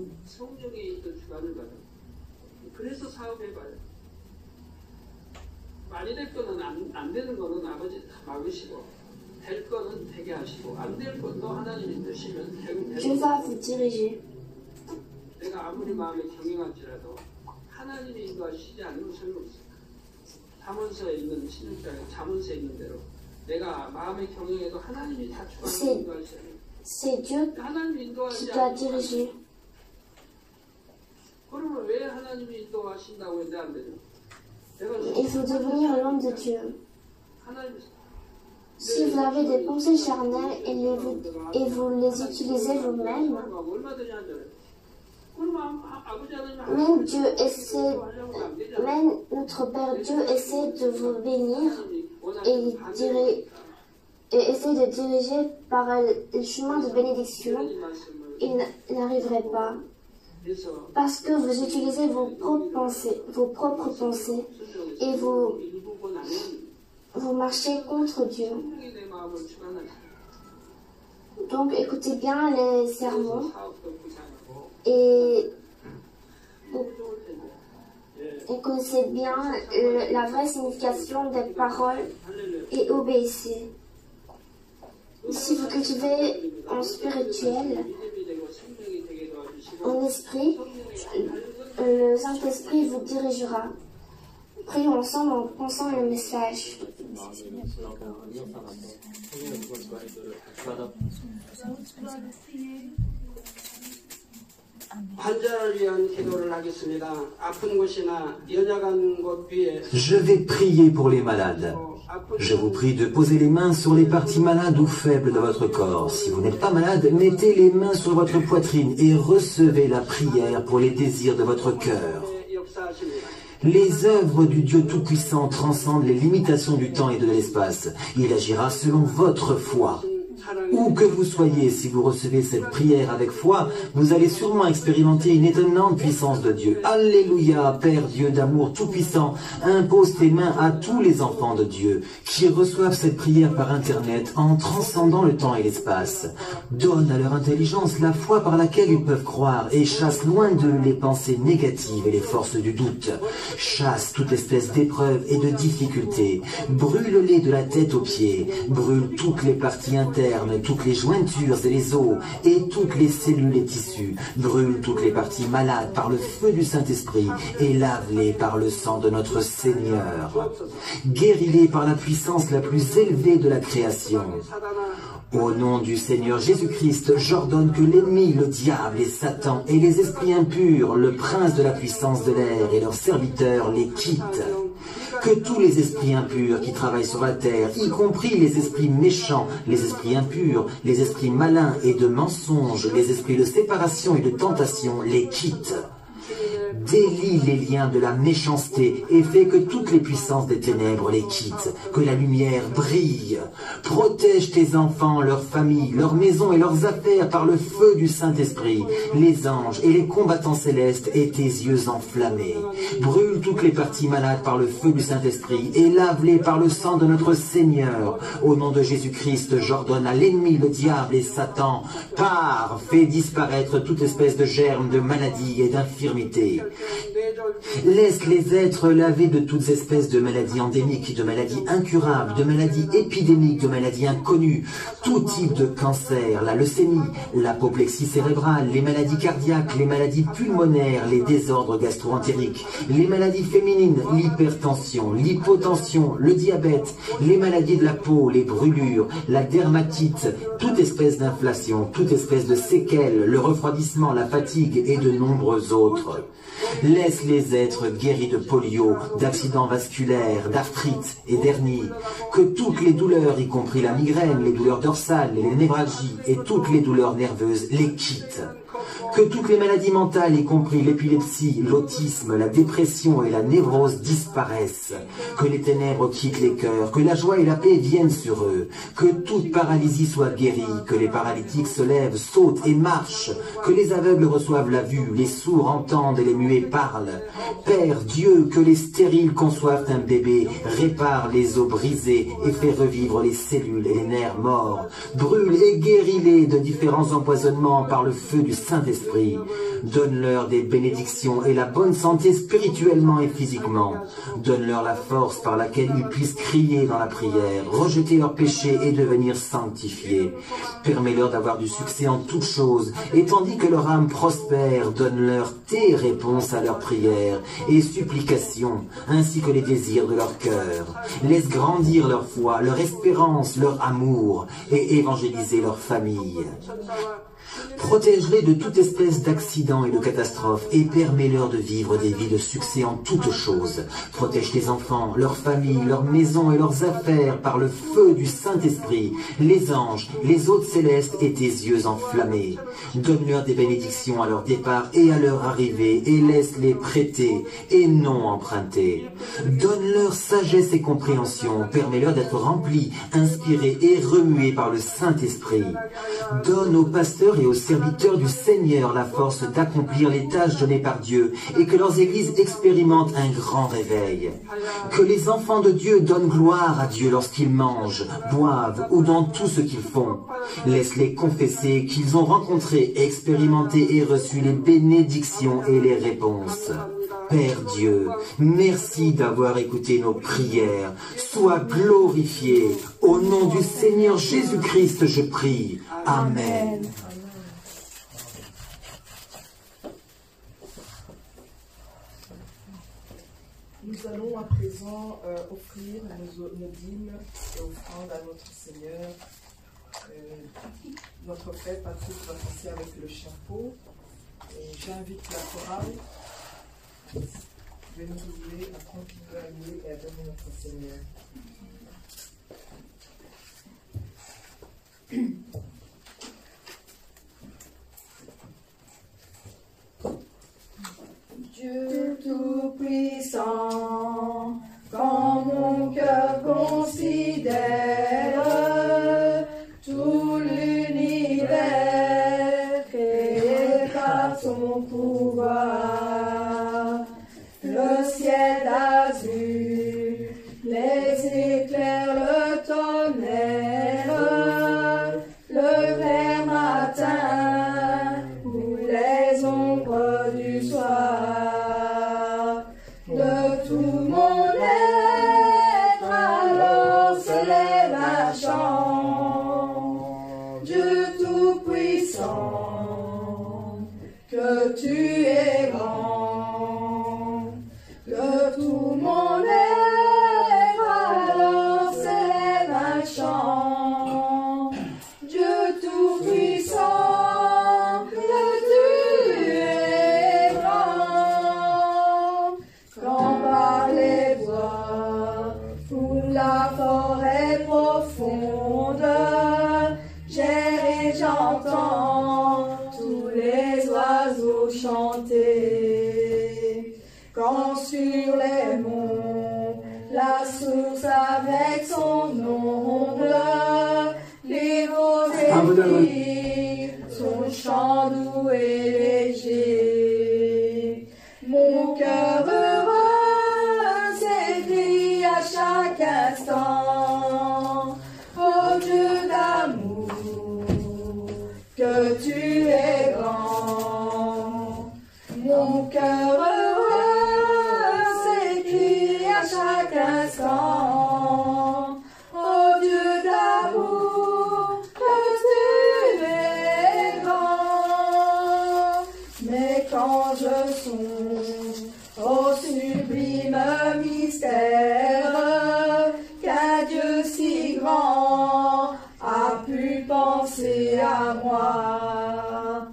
Dieu va vous diriger. C'est Dieu qui doit diriger. Il faut devenir l'homme de Dieu. Si vous avez des pensées charnelles et vous les utilisez vous-même, même notre Père Dieu essaie de vous bénir et essaie de diriger par le chemin de bénédiction, il n'arriverait pas. Parce que vous utilisez vos propres pensées et vous marchez contre Dieu. Donc écoutez bien les sermons et connaissez bien la vraie signification des paroles et obéissez. Si vous cultivez en spirituel, en esprit, le Saint-Esprit vous dirigera. Prions ensemble en pensant le message. Je vais prier pour les malades. Je vous prie de poser les mains sur les parties malades ou faibles de votre corps. Si vous n'êtes pas malade, mettez les mains sur votre poitrine et recevez la prière pour les désirs de votre cœur. Les œuvres du Dieu Tout-Puissant transcendent les limitations du temps et de l'espace. Il agira selon votre foi. Où que vous soyez, si vous recevez cette prière avec foi, vous allez sûrement expérimenter une étonnante puissance de Dieu. Alléluia, Père Dieu d'amour tout-puissant, impose tes mains à tous les enfants de Dieu qui reçoivent cette prière par Internet en transcendant le temps et l'espace. Donne à leur intelligence la foi par laquelle ils peuvent croire et chasse loin d'eux les pensées négatives et les forces du doute. Chasse toute espèce d'épreuve et de difficulté. Brûle-les de la tête aux pieds. Brûle toutes les parties internes, toutes les jointures et les os, et toutes les cellules et tissus. Brûle toutes les parties malades par le feu du Saint-Esprit, et lave-les par le sang de notre Seigneur. Guéris-les par la puissance la plus élevée de la création. Au nom du Seigneur Jésus-Christ, j'ordonne que l'ennemi, le diable et Satan, et les esprits impurs, le prince de la puissance de l'air et leurs serviteurs les quittent. Que tous les esprits impurs qui travaillent sur la terre, y compris les esprits méchants, les esprits impurs, les esprits malins et de mensonges, les esprits de séparation et de tentation, les quittent. Délie les liens de la méchanceté et fais que toutes les puissances des ténèbres les quittent, que la lumière brille. Protège tes enfants, leurs familles, leurs maisons et leurs affaires par le feu du Saint-Esprit, les anges et les combattants célestes et tes yeux enflammés. Brûle toutes les parties malades par le feu du Saint-Esprit et lave-les par le sang de notre Seigneur. Au nom de Jésus-Christ, j'ordonne à l'ennemi, le diable et Satan, pars, fais disparaître toute espèce de germe, de maladie et d'infirmité. Laisse les êtres lavés de toutes espèces de maladies endémiques, de maladies incurables, de maladies épidémiques, de maladies inconnues, tout type de cancer, la leucémie, l'apoplexie cérébrale, les maladies cardiaques, les maladies pulmonaires, les désordres gastro-entériques, les maladies féminines, l'hypertension, l'hypotension, le diabète, les maladies de la peau, les brûlures, la dermatite, toute espèce d'inflation, toute espèce de séquelles, le refroidissement, la fatigue et de nombreux autres. Laisse les êtres guéris de polio, d'accidents vasculaires, d'arthrite et d'hernie, que toutes les douleurs, y compris la migraine, les douleurs dorsales, les névralgies et toutes les douleurs nerveuses, les quittent. Que toutes les maladies mentales, y compris l'épilepsie, l'autisme, la dépression et la névrose disparaissent. Que les ténèbres quittent les cœurs, que la joie et la paix viennent sur eux. Que toute paralysie soit guérie, que les paralytiques se lèvent, sautent et marchent. Que les aveugles reçoivent la vue, les sourds entendent et les muets parlent. Père Dieu, que les stériles conçoivent un bébé, répare les os brisés et fait revivre les cellules et les nerfs morts. Brûle et guéris-les de différents empoisonnements par le feu du Saint-Esprit. Donne-leur des bénédictions et la bonne santé spirituellement et physiquement. Donne-leur la force par laquelle ils puissent crier dans la prière, rejeter leurs péchés et devenir sanctifiés. Permets-leur d'avoir du succès en toutes choses, et tandis que leur âme prospère, donne-leur tes réponses à leurs prières et supplications, ainsi que les désirs de leur cœur. Laisse grandir leur foi, leur espérance, leur amour, et évangéliser leur famille. Protège-les de toute espèce d'accident et de catastrophe et permets-leur de vivre des vies de succès en toutes choses. Protège tes enfants, leurs familles, leurs maisons et leurs affaires par le feu du Saint-Esprit, les anges, les hôtes célestes et tes yeux enflammés. Donne-leur des bénédictions à leur départ et à leur arrivée et laisse-les prêter et non emprunter. Donne-leur sagesse et compréhension, permets-leur d'être remplis, inspirés et remués par le Saint-Esprit. Donne aux pasteurs et aux serviteurs du Seigneur la force d'accomplir les tâches données par Dieu et que leurs églises expérimentent un grand réveil. Que les enfants de Dieu donnent gloire à Dieu lorsqu'ils mangent, boivent ou dans tout ce qu'ils font. Laisse-les confesser qu'ils ont rencontré, expérimenté et reçu les bénédictions et les réponses. Père Dieu, merci d'avoir écouté nos prières. Sois glorifié. Au nom du Seigneur Jésus-Christ, je prie. Amen. Nous allons à présent offrir nos dîmes et offrandes à notre Seigneur. Notre frère Patrick va passer avec le chapeau. J'invite la chorale de nous ouvrir à continuer à louer et à adorer notre Seigneur. Dieu Tout-Puissant, quand mon cœur considère tout l'univers créé par son pouvoir, le ciel d'azur, les éclairs, le tonnerre, le clair matin ou les ombres du soir, de tout mon être alors s'élève un chant. Dieu Tout-Puissant, que tu es grand, de tout mon être alors s'élève un chant. Dieu Tout-Puissant, que tu es grand, quand par les bois ou la forêt profonde, j'erre et j'entends tous les oiseaux chanter. Quand sur les monts, la source avec son onde, les veaux écrits, son chant doux et léger. Mon cœur heureux s'écrie à chaque instant, ô Dieu d'amour, que tu es grand. Mon cœur heureux s'écrie à chaque instant, ô Dieu d'amour, que tu es grand. Mais quand je songe au sublime mystère qu'un Dieu si grand a pu penser à moi,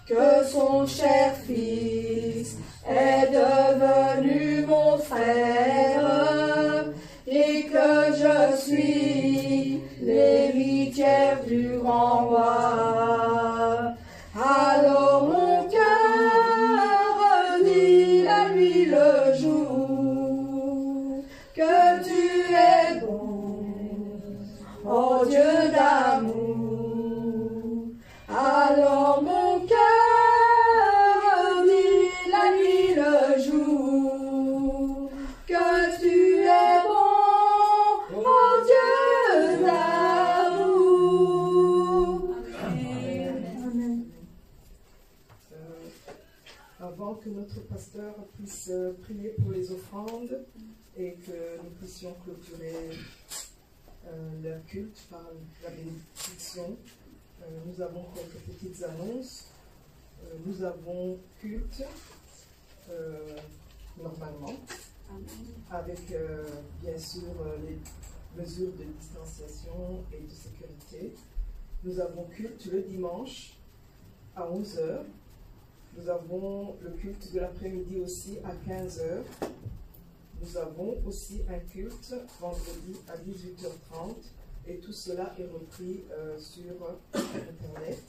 que son cher Fils est devenu mon frère et que je suis l'héritière du grand roi. Alors mon cœur dit la nuit le jour que tu es bon, ô Dieu d'amour. Alors mon cœur dit la nuit le jour que tu es bon, ô Dieu d'amour. Amen. Avant que notre pasteur puisse prier pour les offrandes et que nous puissions clôturer leur culte par la bénédiction, nous avons quelques petites annonces. Nous avons culte normalement, avec bien sûr les mesures de distanciation et de sécurité. Nous avons culte le dimanche à 11h. Nous avons le culte de l'après-midi aussi à 15h. Nous avons aussi un culte vendredi à 18h30 et tout cela est repris sur Internet.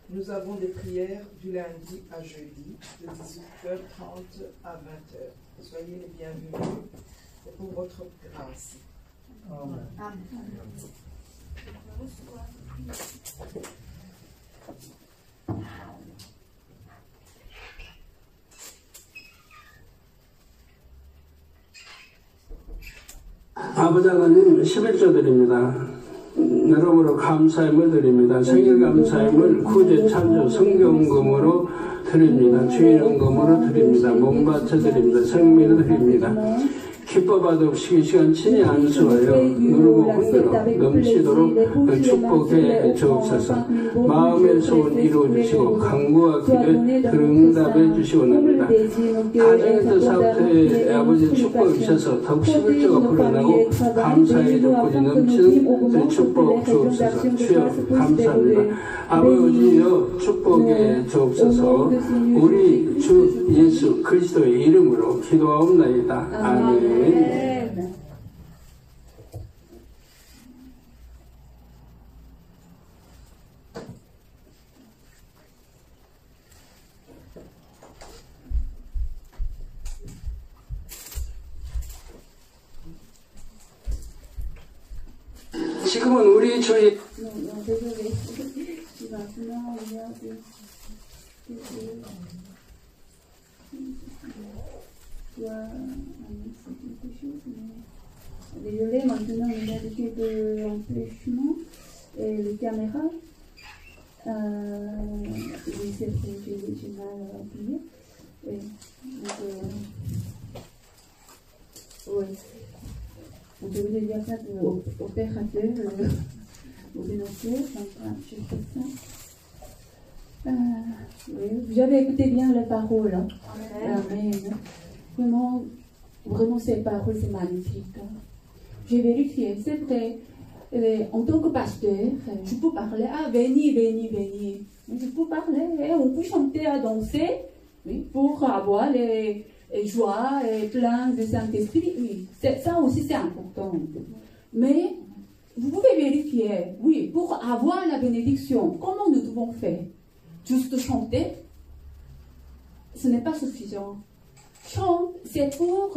Nous avons des prières du lundi à jeudi de 18h30 à 20h. Soyez les bienvenus et pour votre grâce. Amen. 아버지 하나님 11조 드립니다. 여러모로 감사함을 드립니다. 생일 감사함을 구제 찬조 성경금으로 드립니다. 주일헌금으로 드립니다. 몸바쳐 드립니다. 성민을 드립니다. 기뻐 받으시기 시간 친히 안수하여 누르고 흔들어 넘치도록 축복해 주옵소서. 마음의 소원 이루어 주시고 간구와 기도에 응답해 주시옵나이다. 가정에서 사업터에 아버지의 축복이 있어서 더욱 11조가 불어나고 감사의 덕분이 넘치는 축복 주옵소서. 주여 감사합니다. 아버지여 축복에 주옵소서. 우리 주 예수 그리스도의 이름으로 기도하옵나이다. 아멘. 지금은 우리 주의 Désolé, maintenant il y a des empêchements et les caméras. Oui, c'est que j'ai mal appuyé. Oui. Donc, je voulais dire ça opérateur, ordinateur, enfin, je fais ça. Oui, vous avez écouté bien les paroles. Hein. Amen. Vraiment, ces paroles, c'est magnifique. Hein. J'ai vérifié, c'est vrai. En tant que pasteur, je peux parler, béni, béni, béni. Je peux parler, on peut chanter, à danser, oui, pour avoir les joies et plein de Saint-Esprit. Oui, ça aussi c'est important. Mais vous pouvez vérifier, oui, pour avoir la bénédiction, comment nous devons faire? Juste chanter, ce n'est pas suffisant. Chante, c'est pour,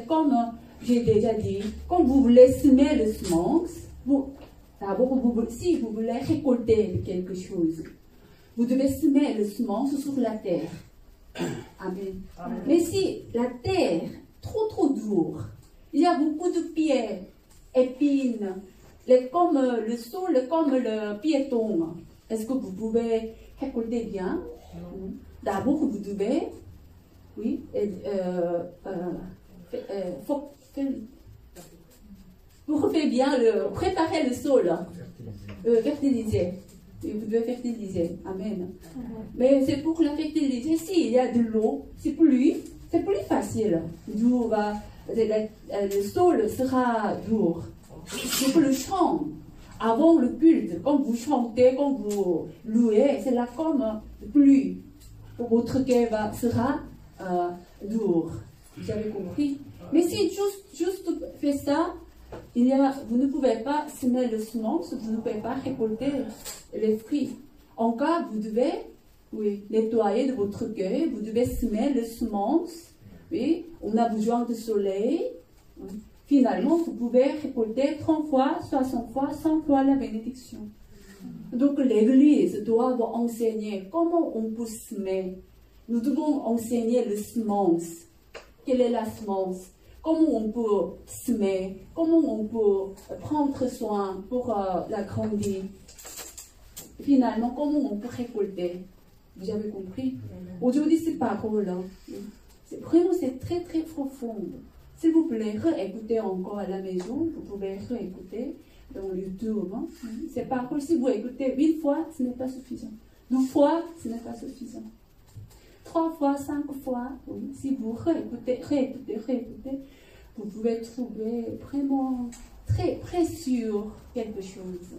comme j'ai déjà dit, quand vous voulez semer le semence, si vous voulez récolter quelque chose, vous devez semer le semence sur la terre. Amen. Amen. Mais si la terre trop dure, il y a beaucoup de pierres, épines, comme le sol, comme le piéton, est-ce que vous pouvez récolter bien? D'abord, vous devez, oui, vous faites bien préparer le sol, fertiliser. Vous devez fertiliser. Amen. Mais c'est pour la fertiliser. S'il y a de l'eau, c'est plus facile. Le sol sera dur. C'est pour le chant. Avant le culte, quand vous chantez, quand vous louez, c'est là comme pluie. Votre cœur sera dur. Vous avez compris? Mais si juste fait ça, vous ne pouvez pas semer le semence, vous ne pouvez pas récolter les fruits. En cas, vous devez, oui, nettoyer de votre cœur, vous devez semer le semence. Oui, on a besoin de soleil. Oui. Finalement, vous pouvez récolter 30 fois, 60 fois, 100 fois la bénédiction. Donc, l'Église doit vous enseigner comment on peut semer. Nous devons enseigner le semence. Quelle est la semence? Comment on peut semer? Comment on peut prendre soin pour la grandir? Finalement, comment on peut récolter? Vous avez compris? Aujourd'hui, ces paroles, c'est très très profond. S'il vous plaît, réécoutez encore à la maison. Vous pouvez réécouter dans YouTube. Hein. Ces paroles, si vous écoutez 8 fois, ce n'est pas suffisant. 2 fois, ce n'est pas suffisant. 3 fois, 5 fois, oui. Si vous réécoutez, vous pouvez trouver vraiment très précieux quelque chose.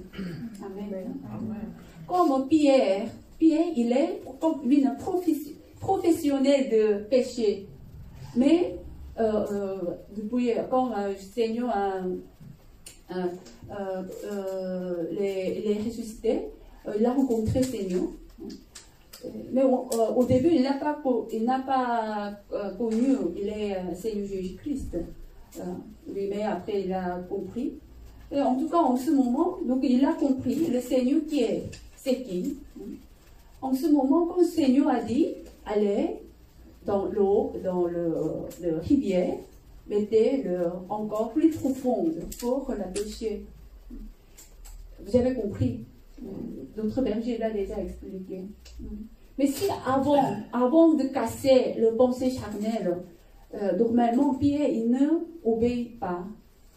Amen. Comme Pierre, il est comme une professionnel de péché. Mais depuis quand le Seigneur les ressuscité, il a rencontré le Seigneur. Mais au début, il n'a pas connu le Seigneur Jésus-Christ. Oui, mais après, il a compris. Et en tout cas, en ce moment, donc il a compris le Seigneur c'est qui. En ce moment, quand le Seigneur a dit, allez dans l'eau, dans le rivière, mettez-le encore plus profonde pour la pêcher. Vous avez compris. D'autres bergers l'ont déjà expliqué. Mais si avant de casser le pensée charnel, normalement Pierre il ne obéit pas.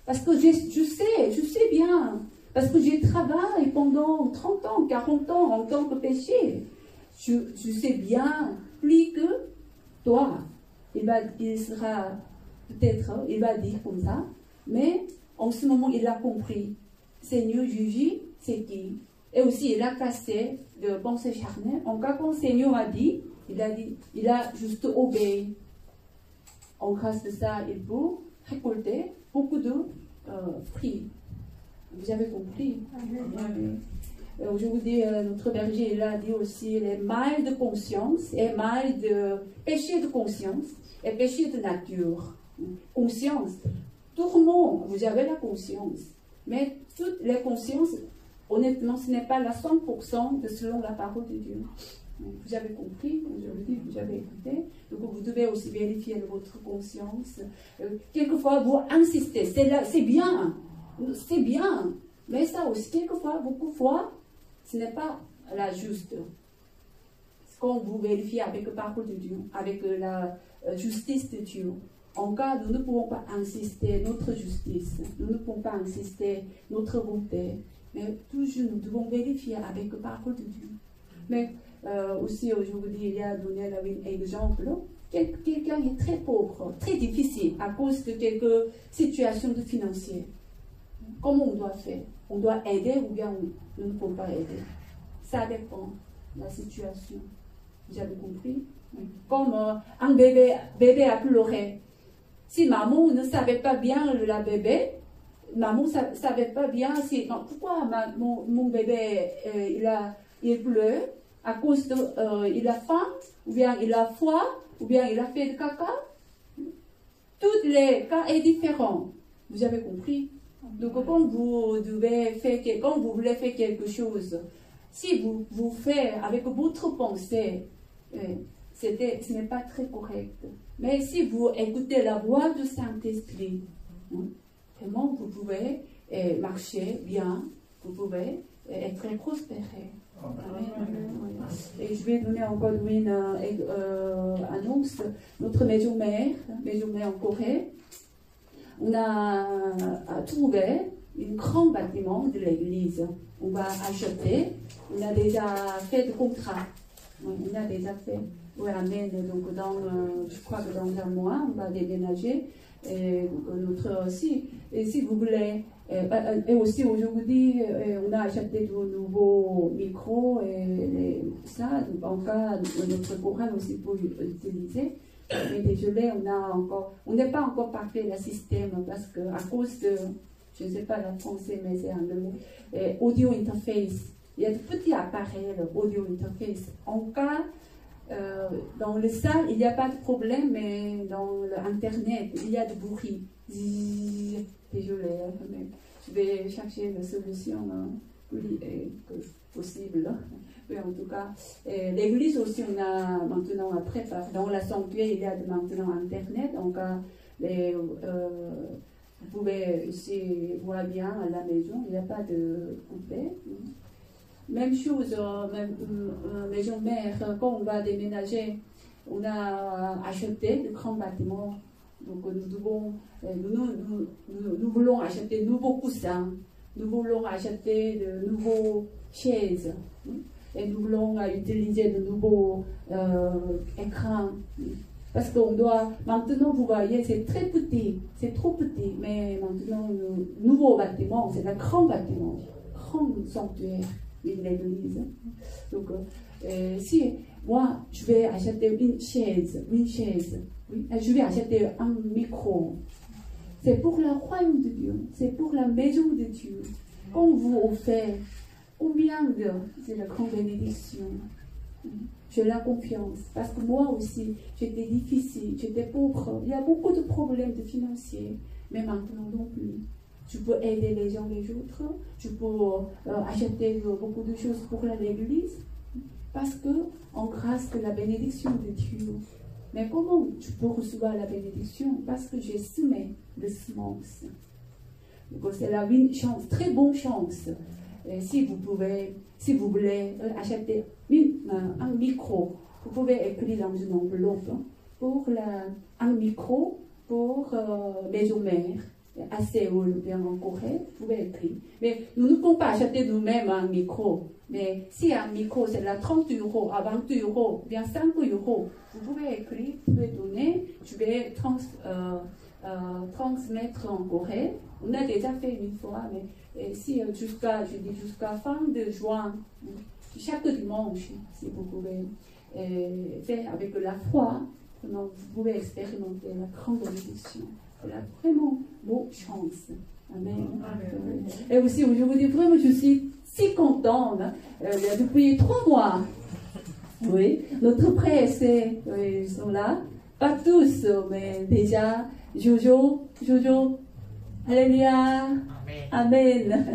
Parce que je sais bien, parce que j'ai travaillé pendant 30 ans, 40 ans en tant que péché. Je sais bien plus que toi, il sera peut-être, il va dire comme ça, mais en ce moment, il a compris. Seigneur Jésus, c'est qui? Et aussi, il a cassé de pensée charnelle. En cas quand le Seigneur a dit, il a juste obéi. En grâce de ça, il peut récolter beaucoup de fruits. Vous avez compris? Aujourd'hui, notre berger, il a dit aussi les mal de conscience et mal de péché de conscience et péché de nature. Conscience. Tout le monde, vous avez la conscience. Mais toutes les consciences, honnêtement, ce n'est pas la 100% de selon la parole de Dieu. Vous avez compris, aujourd'hui, vous avez écouté. Donc, vous devez aussi vérifier votre conscience. Quelquefois, vous insistez, c'est bien, mais ça aussi, quelquefois, beaucoup de fois, ce n'est pas la juste. Quand vous vérifiez avec la parole de Dieu, avec la justice de Dieu, en cas, nous ne pouvons pas insister notre justice, nous ne pouvons pas insister notre bonté, mais toujours nous devons vérifier avec la parole de Dieu. Mais aussi aujourd'hui, il y a donné un exemple. Quelqu'un est très pauvre, très difficile à cause de quelques situations financières. Comment on doit faire? On doit aider ou bien nous ne pouvons pas aider? Ça dépend de la situation. Vous avez compris? Comme un bébé a pleuré. Si maman ne savait pas bien la bébé, maman ne savait pas bien si, non, pourquoi mon bébé il pleure à cause de il a faim, ou bien il a froid, ou bien il a fait de caca. Tous les cas sont différents. Vous avez compris? Donc quand vous voulez faire quelque chose, si vous faites avec votre pensée, ce n'est pas très correct. Mais si vous écoutez la voix du Saint-Esprit, vraiment vous pouvez marcher bien, vous pouvez être prospéré. Et je vais donner encore une annonce. Notre maison mère en Corée, on a trouvé un grand bâtiment de l'église. On va acheter. On a déjà fait le contrat. On a déjà fait. Oui, amen. Donc, je crois que dans un mois, on va déménager. Et notre aussi. Et si vous voulez, et aussi aujourd'hui, on a acheté de nouveaux micros et ça. Donc, en cas, notre chorale aussi pour utiliser. Mais désolé, on n'est pas encore parfait le système parce que à cause de, je ne sais pas le français, mais c'est anglais, audio interface. Il y a de petits appareils audio interface. En cas, dans le salle, il n'y a pas de problème, mais dans l'internet, il y a du bruit. Désolé, mais je vais chercher la solution possible. Mais en tout cas, l'église aussi, on a maintenant après, dans la sanctuaire, il y a maintenant internet. Donc, vous pouvez aussi voir bien à la maison, il n'y a pas de coupé. Même chose, maison mère, quand on va déménager, on a acheté de grands bâtiments. Donc nous voulons acheter de nouveaux coussins, nous voulons acheter de nouveaux chaises, et nous voulons utiliser de nouveaux écrans. Parce qu'on doit, maintenant vous voyez, c'est très petit, c'est trop petit, mais maintenant le nouveau bâtiment, c'est un grand bâtiment, grand sanctuaire. L'église. Donc, si moi je vais acheter une chaise, oui, je vais acheter un micro. C'est pour le royaume de Dieu, c'est pour la maison de Dieu. Quand vous offrez, combien c'est la grande bénédiction. J'ai la confiance, parce que moi aussi, j'étais difficile, j'étais pauvre. Il y a beaucoup de problèmes financiers, mais maintenant non plus. Tu peux aider les gens, les autres. Tu peux acheter beaucoup de choses pour l'église. Parce que, en grâce de la bénédiction de Dieu. Mais comment tu peux recevoir la bénédiction? Parce que j'ai semé de semences. Donc, c'est la chance, très bonne chance. Et si vous voulez acheter un micro, vous pouvez écrire dans une enveloppe pour un micro pour maison mère. à Séoul ou bien en Corée, vous pouvez écrire. Mais nous ne pouvons pas acheter nous-mêmes un micro. Mais si un micro, c'est là 30 €, à 20 €, ou bien 5 €, vous pouvez écrire, vous pouvez donner, je vais transmettre en Corée. On a déjà fait une fois, mais si jusqu'à fin de juin, chaque dimanche, si vous pouvez faire avec la foi, vous pouvez expérimenter la grande bénédiction. C'est la vraiment beau chance. Amen. Amen. Et aussi, je vous dis vraiment, je suis si contente. Depuis 3 mois, oui, notre presse, ils sont là. Pas tous, mais déjà, Jojo, Alléluia, Amen.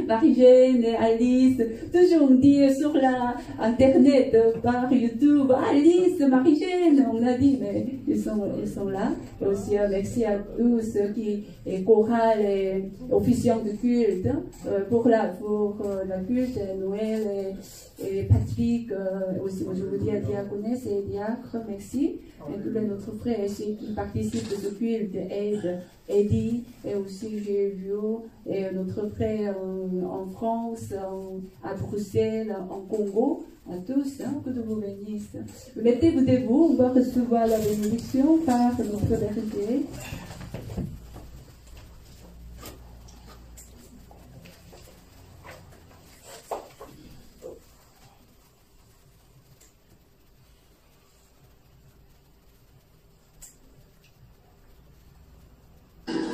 Marie-Jeanne et Alice, toujours on dit sur Internet, par YouTube, Alice, Marie-Jeanne, on a dit, mais ils sont là. Et aussi, merci à tous qui est chorale et officiant de culte, pour la culte, Noël et Patrick, aussi, je vous dis à diaconesse et diacre, merci. Et tous les autres frères qui participent de ce culte, Eddie, et aussi j'ai vu et notre frère en France, à Bruxelles, en Congo, à tous, que Dieu vous bénisse. Mettez-vous debout, on va recevoir la bénédiction par notre vérité.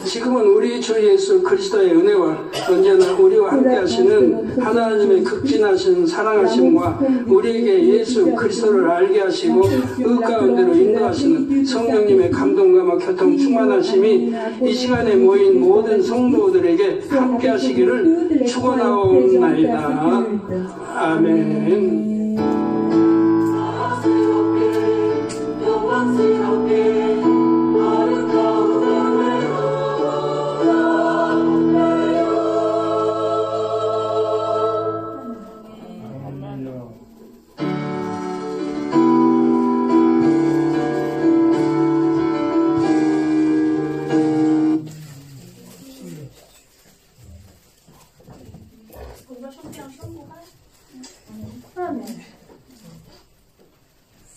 지금은 우리 주 예수 그리스도의 은혜와 언제나 우리와 함께 하시는 하나님의 극진하신 사랑하심과 우리에게 예수 그리스도를 알게 하시고 의 가운데로 인도하시는 성령님의 감동과 교통 충만하심이 이 시간에 모인 모든 성도들에게 함께 하시기를 축원하옵나이다. 아멘.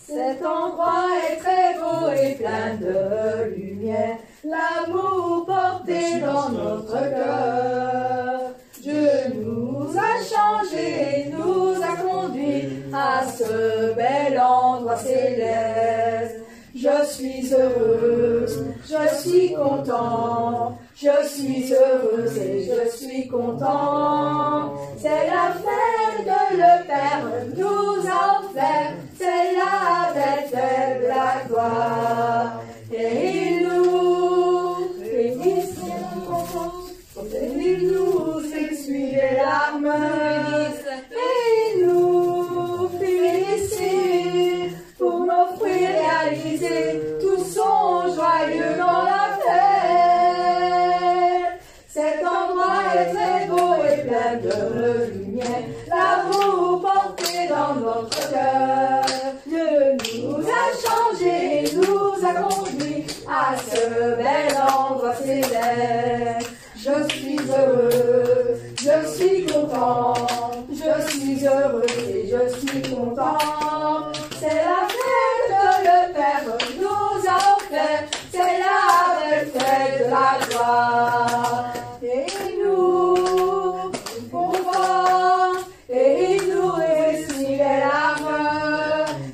Cet endroit est très beau et plein de lumière, l'amour porté dans notre cœur. Dieu nous a changés et nous a conduits à ce bel endroit céleste. Je suis heureuse, je suis content, je suis heureuse et je suis content. C'est la fête que le Père nous a offert, c'est la belle fête de la gloire. Et il nous bénisse, et il nous essuie les larmes, et il nous félicite pour nos fruits réalisés, tous sont joyeux dans la fête. Cet endroit est très beau et plein de lumière, l'amour porté dans notre cœur. Dieu nous a changés, nous a conduits à ce bel endroit céleste. Je suis heureux, je suis content, je suis heureux et je suis content. C'est la fête que le Père nous a offert, c'est la belle fête de la gloire. Et il nous conforte, et il nous essuie les larmes,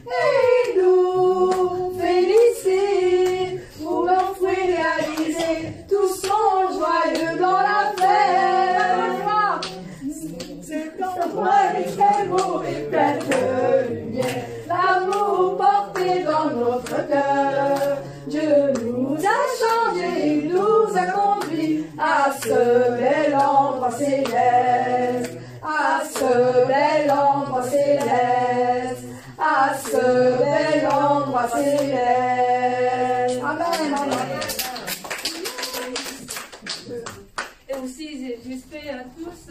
et il nous félicite pour nos fruits réalisés, tous sont joyeux dans la fête. Cet endroit est très beau et plein de lumière, l'amour porté dans notre cœur. Dieu nous a changés, il nous a conduits à ce bel endroit céleste, à ce bel endroit céleste, à ce bel endroit céleste. Amen, amen. Et aussi, j'espère à tous